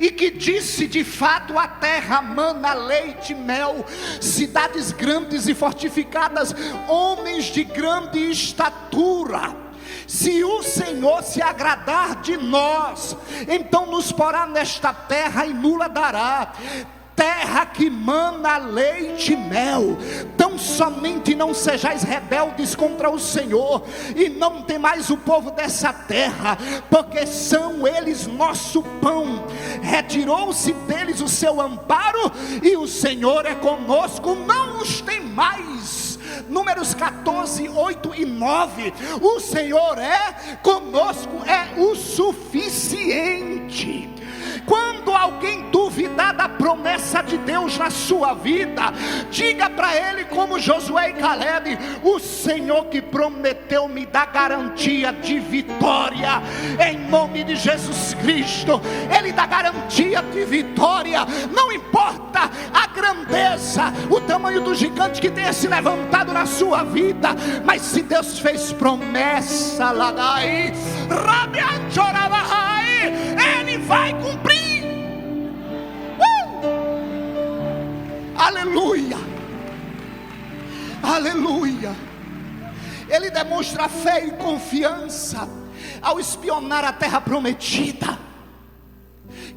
e que disse: de fato a terra mana leite e mel, cidades grandes e fortificadas, homens de grande estatura. Se o Senhor se agradar de nós, então nos porá nesta terra e nula dará, terra que mana leite e mel. Tão somente não sejais rebeldes contra o Senhor, e não temais o povo dessa terra, porque são eles nosso pão. Retirou-se deles o seu amparo, e o Senhor é conosco, não os temais. Números 14, 8 e 9. O Senhor é conosco, é o suficiente. Quando alguém duvidar da promessa de Deus na sua vida, diga para ele como Josué e Caleb: o Senhor que prometeu me dá garantia de vitória, em nome de Jesus Cristo. Ele dá garantia de vitória, não importa a grandeza, o tamanho do gigante que tenha se levantado na sua vida, mas se Deus fez promessa lá daí, Ele vai cumprir. Aleluia, aleluia. Ele demonstra fé e confiança ao espionar a terra prometida.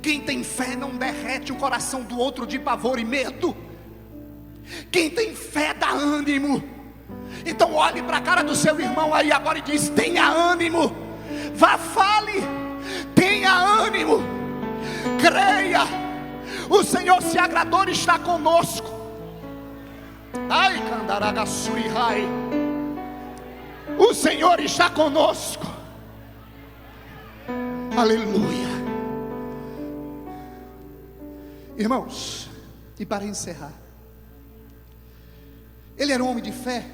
Quem tem fé não derrete o coração do outro de pavor e medo. Quem tem fé dá ânimo. Então olhe para a cara do seu irmão aí agora e diz: tenha ânimo. Vá, fale, tenha ânimo, creia. O Senhor se agradou e está conosco. Ai, Candaragasurihai. O Senhor está conosco. Aleluia. Irmãos, e para encerrar, ele era um homem de fé,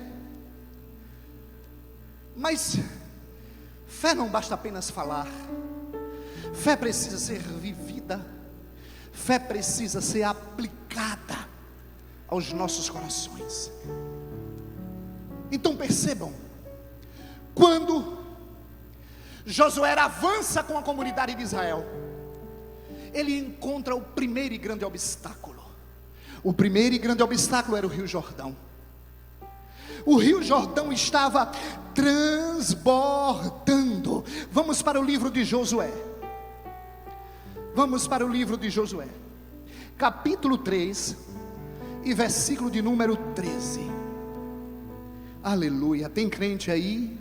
mas fé não basta apenas falar. Fé precisa ser vivida. Fé precisa ser aplicada aos nossos corações. Então percebam, quando Josué avança com a comunidade de Israel, ele encontra o primeiro e grande obstáculo. O primeiro e grande obstáculo era o Rio Jordão. O Rio Jordão estava transbordando. Vamos para o livro de Josué. Vamos para o livro de Josué, capítulo 3 e versículo de número 13. Aleluia. Tem crente aí?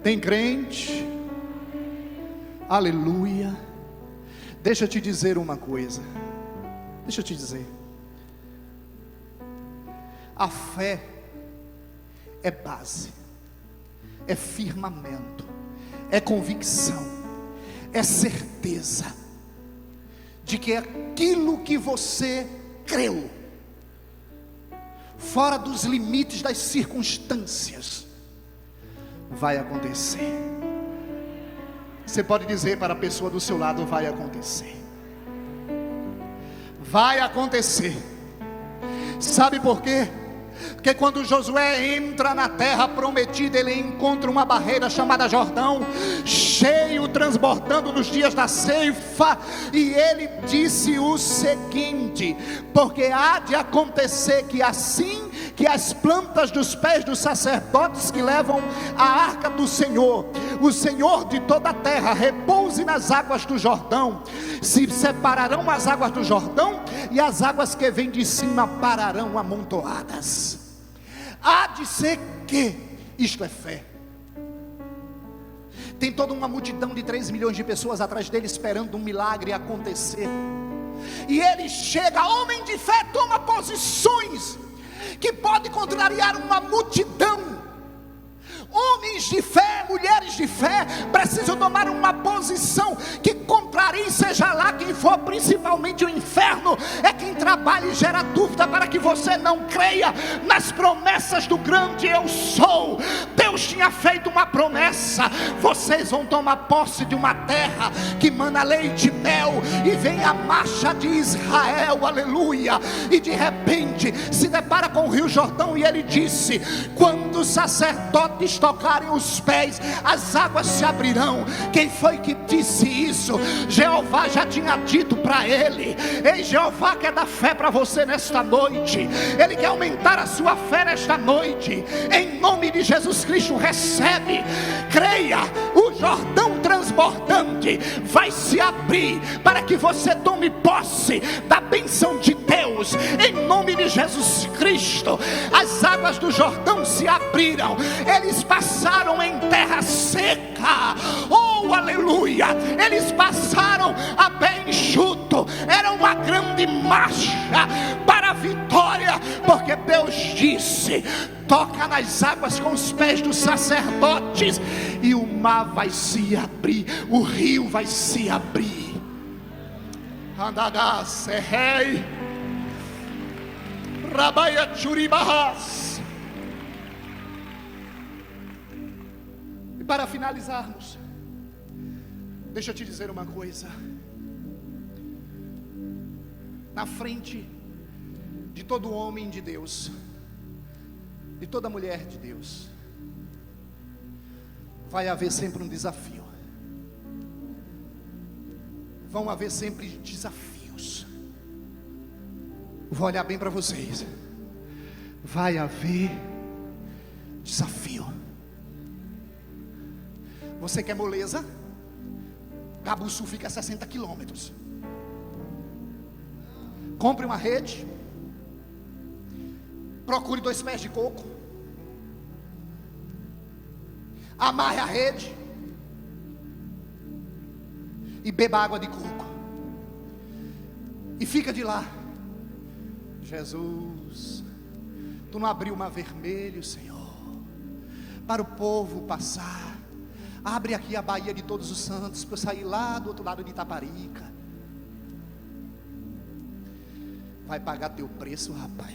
Tem crente? Aleluia. Deixa eu te dizer uma coisa. Deixa eu te dizer. A fé é base, é firmamento, é convicção, é certeza de que aquilo que você creu, fora dos limites das circunstâncias, vai acontecer. Você pode dizer para a pessoa do seu lado: vai acontecer. Vai acontecer. Sabe por quê? Porque quando Josué entra na terra prometida, ele encontra uma barreira chamada Jordão, cheio, transbordando nos dias da ceifa. E ele disse o seguinte: porque há de acontecer que assim que as plantas dos pés dos sacerdotes que levam a arca do Senhor, o Senhor de toda a terra, repouse nas águas do Jordão, se separarão as águas do Jordão, e as águas que vêm de cima pararão amontoadas. Há de ser que, isto é fé. Tem toda uma multidão de 3 milhões de pessoas atrás dele, esperando um milagre acontecer. E ele chega, homem de fé, toma posições que pode contrariar uma multidão. Homens de fé, mulheres de fé, precisam tomar uma posição que contrarie, seja lá quem for, principalmente o inferno é quem trabalha e gera dúvida para que você você não creia nas promessas do grande eu sou. Deus tinha feito uma promessa: vocês vão tomar posse de uma terra que mana leite e mel, e vem a marcha de Israel, aleluia. E de repente se depara com o Rio Jordão, e ele disse: quando os sacerdotes tocarem os pés, as águas se abrirão. Quem foi que disse isso? Jeová já tinha dito para ele. Ei, Jeová quer dar fé para você nesta noite. Ele quer aumentar a sua fé nesta noite. Em nome de Jesus Cristo, recebe, creia. O Jordão transbordante vai se abrir para que você tome posse da bênção de Deus. Em nome de Jesus Cristo, as águas do Jordão se abriram. Eles passaram em terra seca. Oh, aleluia! Eles passaram a pé enxuto. Era uma grande marcha para a vitória, porque Deus disse: toca nas águas com os pés dos sacerdotes, e o mar vai se abrir, o rio vai se abrir. Andagás, rei, Rabaia Churibahas. E para finalizarmos, deixa eu te dizer uma coisa. Na frente de todo homem de Deus, de toda mulher de Deus, vai haver sempre um desafio. Vão haver sempre desafios. Vou olhar bem para vocês. Vai haver desafio. Você quer moleza? Cabuçu fica a 60 quilômetros. Compre uma rede. Procure 2 pés de coco. Amarre a rede. E beba água de coco. E fica de lá. Jesus, tu não abriu o mar vermelho, Senhor, para o povo passar. Abre aqui a Baía de Todos os Santos para eu sair lá do outro lado de Itaparica. Vai pagar teu preço, rapaz.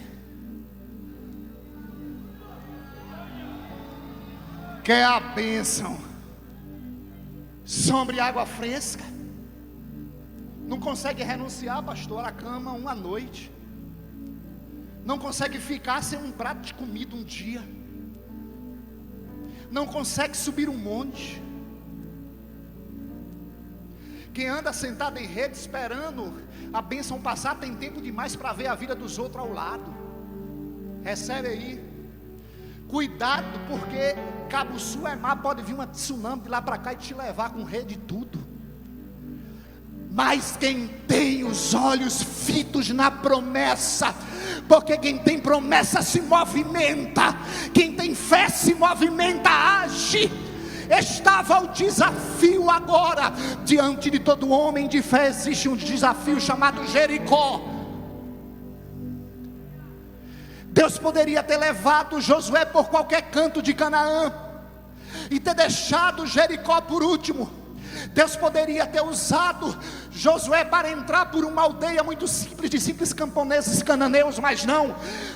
Quer a bênção? Sombra e água fresca. Não consegue renunciar, pastor, à cama uma noite. Não consegue ficar sem um prato de comida um dia. Não consegue subir um monte. Quem anda sentado em rede esperando a bênção passar, tem tempo demais para ver a vida dos outros ao lado. Recebe aí. Cuidado, porque Cabuçu é mar, pode vir uma tsunami de lá para cá e te levar com rede e tudo. Mas quem tem os olhos fitos na promessa, porque quem tem promessa se movimenta, quem tem fé se movimenta, age. Estava o desafio agora, diante de todo homem de fé existe um desafio chamado Jericó. Deus poderia ter levado Josué por qualquer canto de Canaã e ter deixado Jericó por último. Deus poderia ter usado Josué para entrar por uma aldeia muito simples, de simples camponeses cananeus, mas não.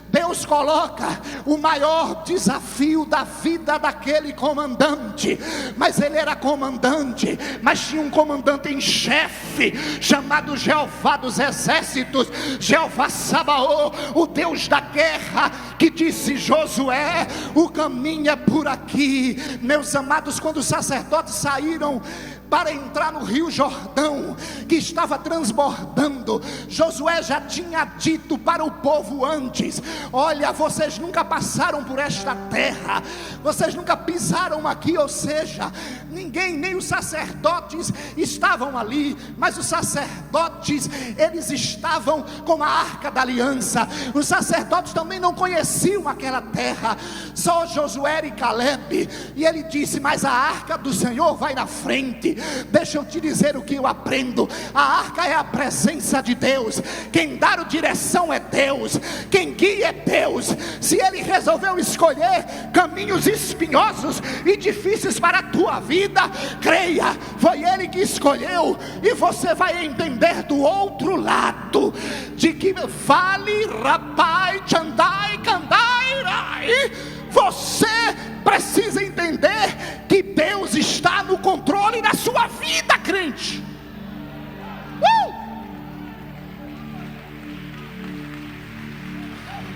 Deus coloca o maior desafio da vida daquele comandante. Mas ele era comandante, mas tinha um comandante em chefe, chamado Jeová dos exércitos, Jeová Sabaô, o Deus da guerra, que disse: Josué, o caminho é por aqui. Meus amados, quando os sacerdotes saíram para entrar no Rio Jordão, que estava transbordando, Josué já tinha dito para o povo antes: olha, vocês nunca passaram por esta terra, vocês nunca pisaram aqui. Ou seja, ninguém, nem os sacerdotes estavam ali, mas os sacerdotes, eles estavam com a arca da aliança. Os sacerdotes também não conheciam aquela terra, só Josué e Caleb. E ele disse: mas a arca do Senhor vai na frente. Deixa eu te dizer o que eu aprendo: a arca é a presença de Deus. Quem dá a direção é Deus, quem guia é Deus. Se Ele resolveu escolher caminhos espinhosos e difíceis para a tua vida, vida, creia, foi Ele que escolheu. E você vai entender do outro lado, de que vale rapai, chandai, candai, rai. Você precisa entender que Deus está no controle da sua vida, crente.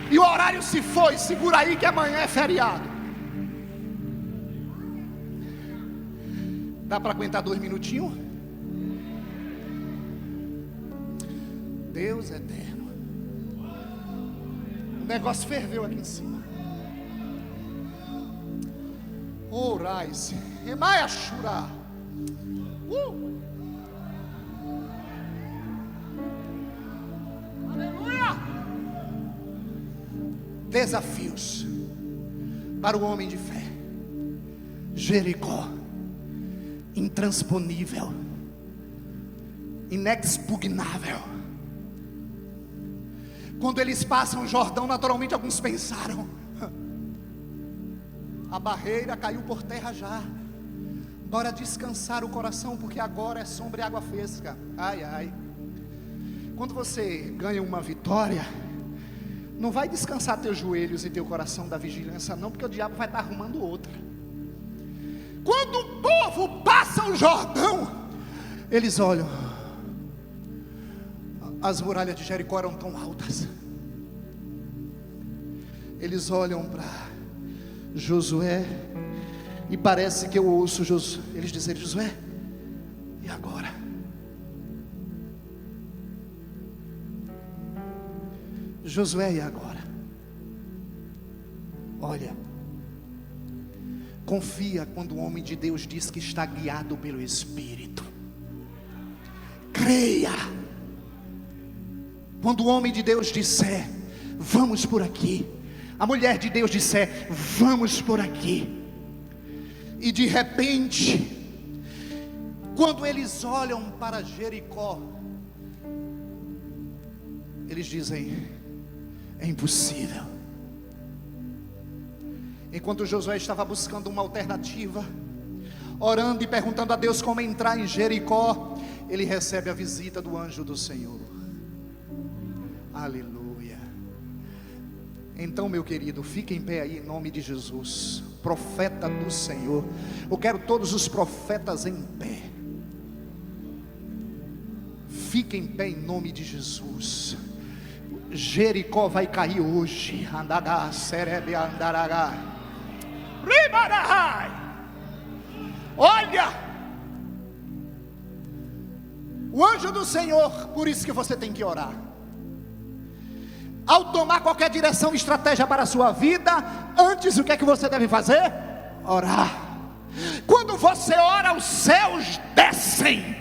E o horário se foi, segura aí que amanhã é feriado. Dá para aguentar 2 minutinhos? Deus eterno. O negócio ferveu aqui em cima. Orais, Emaia Shura. Aleluia. Desafios para o homem de fé. Jericó, intransponível, inexpugnável. Quando eles passam o Jordão, naturalmente alguns pensaram: a barreira caiu por terra já, bora descansar o coração, porque agora é sombra e água fresca. Ai, ai. Quando você ganha uma vitória, não vai descansar teus joelhos e teu coração da vigilância não, porque o diabo vai estar arrumando outra. Quando o povo passa o Jordão, eles olham, as muralhas de Jericó eram tão altas. Eles olham para Josué, e parece que eu ouço eles dizerem: Josué, e agora? Josué, e agora? Olha, confia quando o homem de Deus diz que está guiado pelo Espírito. Creia quando o homem de Deus disser: vamos por aqui. A mulher de Deus disser: vamos por aqui. E de repente, quando eles olham para Jericó, eles dizem: é impossível. Enquanto Josué estava buscando uma alternativa, orando e perguntando a Deus como entrar em Jericó, ele recebe a visita do anjo do Senhor. Aleluia. Então, meu querido, fique em pé aí em nome de Jesus. Profeta do Senhor, eu quero todos os profetas em pé. Fique em pé em nome de Jesus. Jericó vai cair hoje. Andadá, serebe, andaragá. Ribarahai. Olha, o anjo do Senhor, por isso que você tem que orar. Ao tomar qualquer direção, estratégia para a sua vida, antes o que é que você deve fazer? Orar. Quando você ora, os céus descem.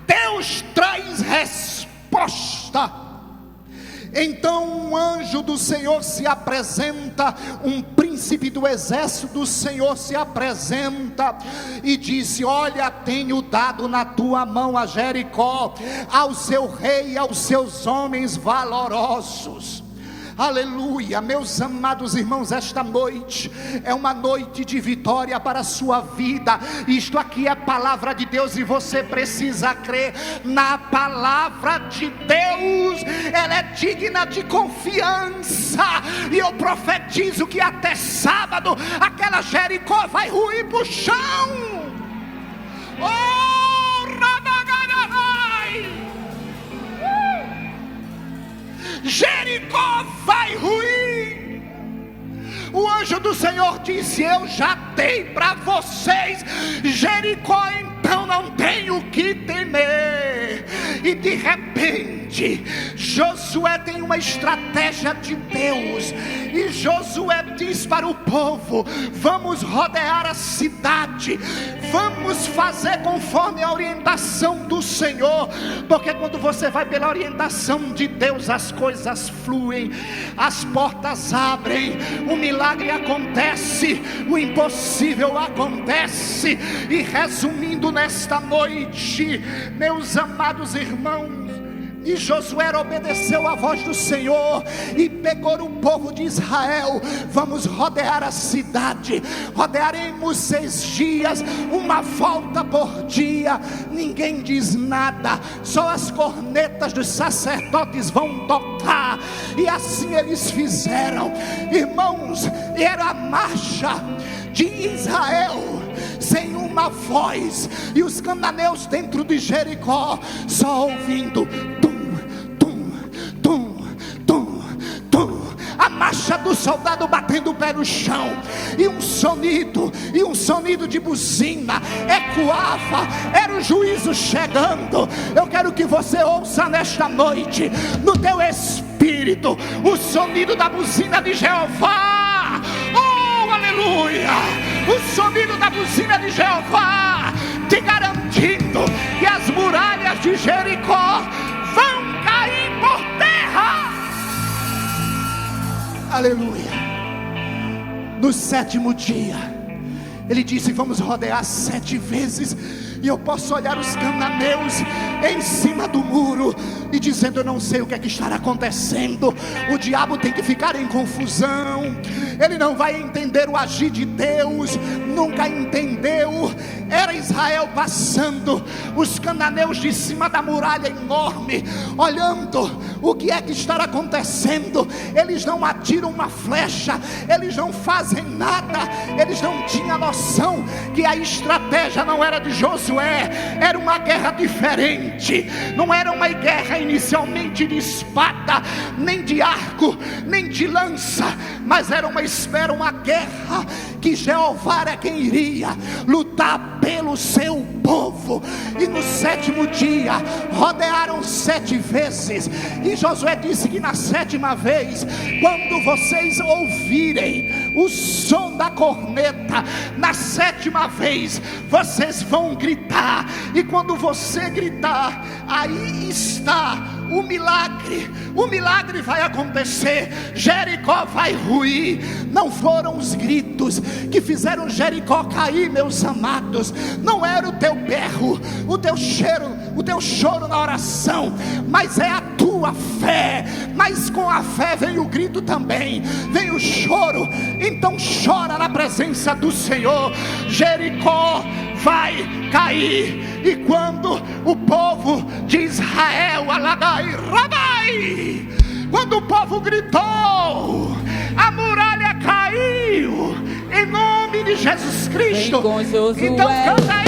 Deus traz resposta. Então um anjo do Senhor se apresenta, um príncipe do exército do Senhor se apresenta e disse: olha, tenho dado na tua mão a Jericó, ao seu rei e aos seus homens valorosos. Aleluia, meus amados irmãos, esta noite é uma noite de vitória para a sua vida. Isto aqui é palavra de Deus e você precisa crer na palavra de Deus. Ela é digna de confiança, e eu profetizo que até sábado aquela Jericó vai ruir para o chão. Jericó vai ruir. O anjo do Senhor disse: eu já dei para vocês Jericó, então não tenho que temer. E de repente Josué tem uma estratégia de Deus, e Josué diz para o povo: vamos rodear a cidade, vamos fazer conforme a orientação do Senhor, porque quando você vai pela orientação de Deus, as coisas fluem, as portas abrem, o milagre acontece, o impossível acontece. E resumindo nesta noite, meus amados irmãos, E Josué obedeceu à voz do Senhor e pegou o povo de Israel. Vamos rodear a cidade. Rodearemos 6 dias, uma volta por dia. Ninguém diz nada, só as cornetas dos sacerdotes vão tocar. E assim eles fizeram, irmãos. Era a marcha de Israel sem uma voz, e os cananeus dentro de Jericó só ouvindo a marcha do soldado batendo o pé no chão, e um sonido de buzina ecoava. Era o juízo chegando. Eu quero que você ouça nesta noite, no teu espírito, o sonido da buzina de Jeová. Oh, aleluia! O sonido da buzina de Jeová, te garantindo que as muralhas de Jericó vão cair por terra. Aleluia. No 7º dia, ele disse: vamos rodear 7 vezes. E eu posso olhar os cananeus em cima do muro e dizendo: eu não sei o que é que estará acontecendo. O diabo tem que ficar em confusão. Ele não vai entender o agir de Deus. Nunca entendeu. Era Israel passando, os cananeus de cima da muralha enorme, olhando o que é que estará acontecendo. Eles não atiram uma flecha, eles não fazem nada. Eles não tinham noção que a estratégia não era de Josué. Era uma guerra diferente. Não era uma guerra inicialmente de espada, nem de arco, nem de lança, mas era uma guerra que Jeová era quem iria lutar pelo seu povo. E no 7º dia rodearam 7 vezes. E Josué disse que na 7ª vez, quando vocês ouvirem o som da corneta, na 7ª vez vocês vão gritar. E quando você gritar, aí está o milagre. O milagre vai acontecer. Jericó vai ruir. Não foram os gritos que fizeram Jericó cair, meus amados. Não era o teu berro, o teu choro na oração, mas é a tua fé. Mas com a fé vem o grito também, vem o choro. Então chora na presença do Senhor. Jericó vai cair. E quando o povo de Israel, alagai, rabai, quando o povo gritou, a muralha caiu, em nome de Jesus Cristo. Vem com Josué, então canta aí.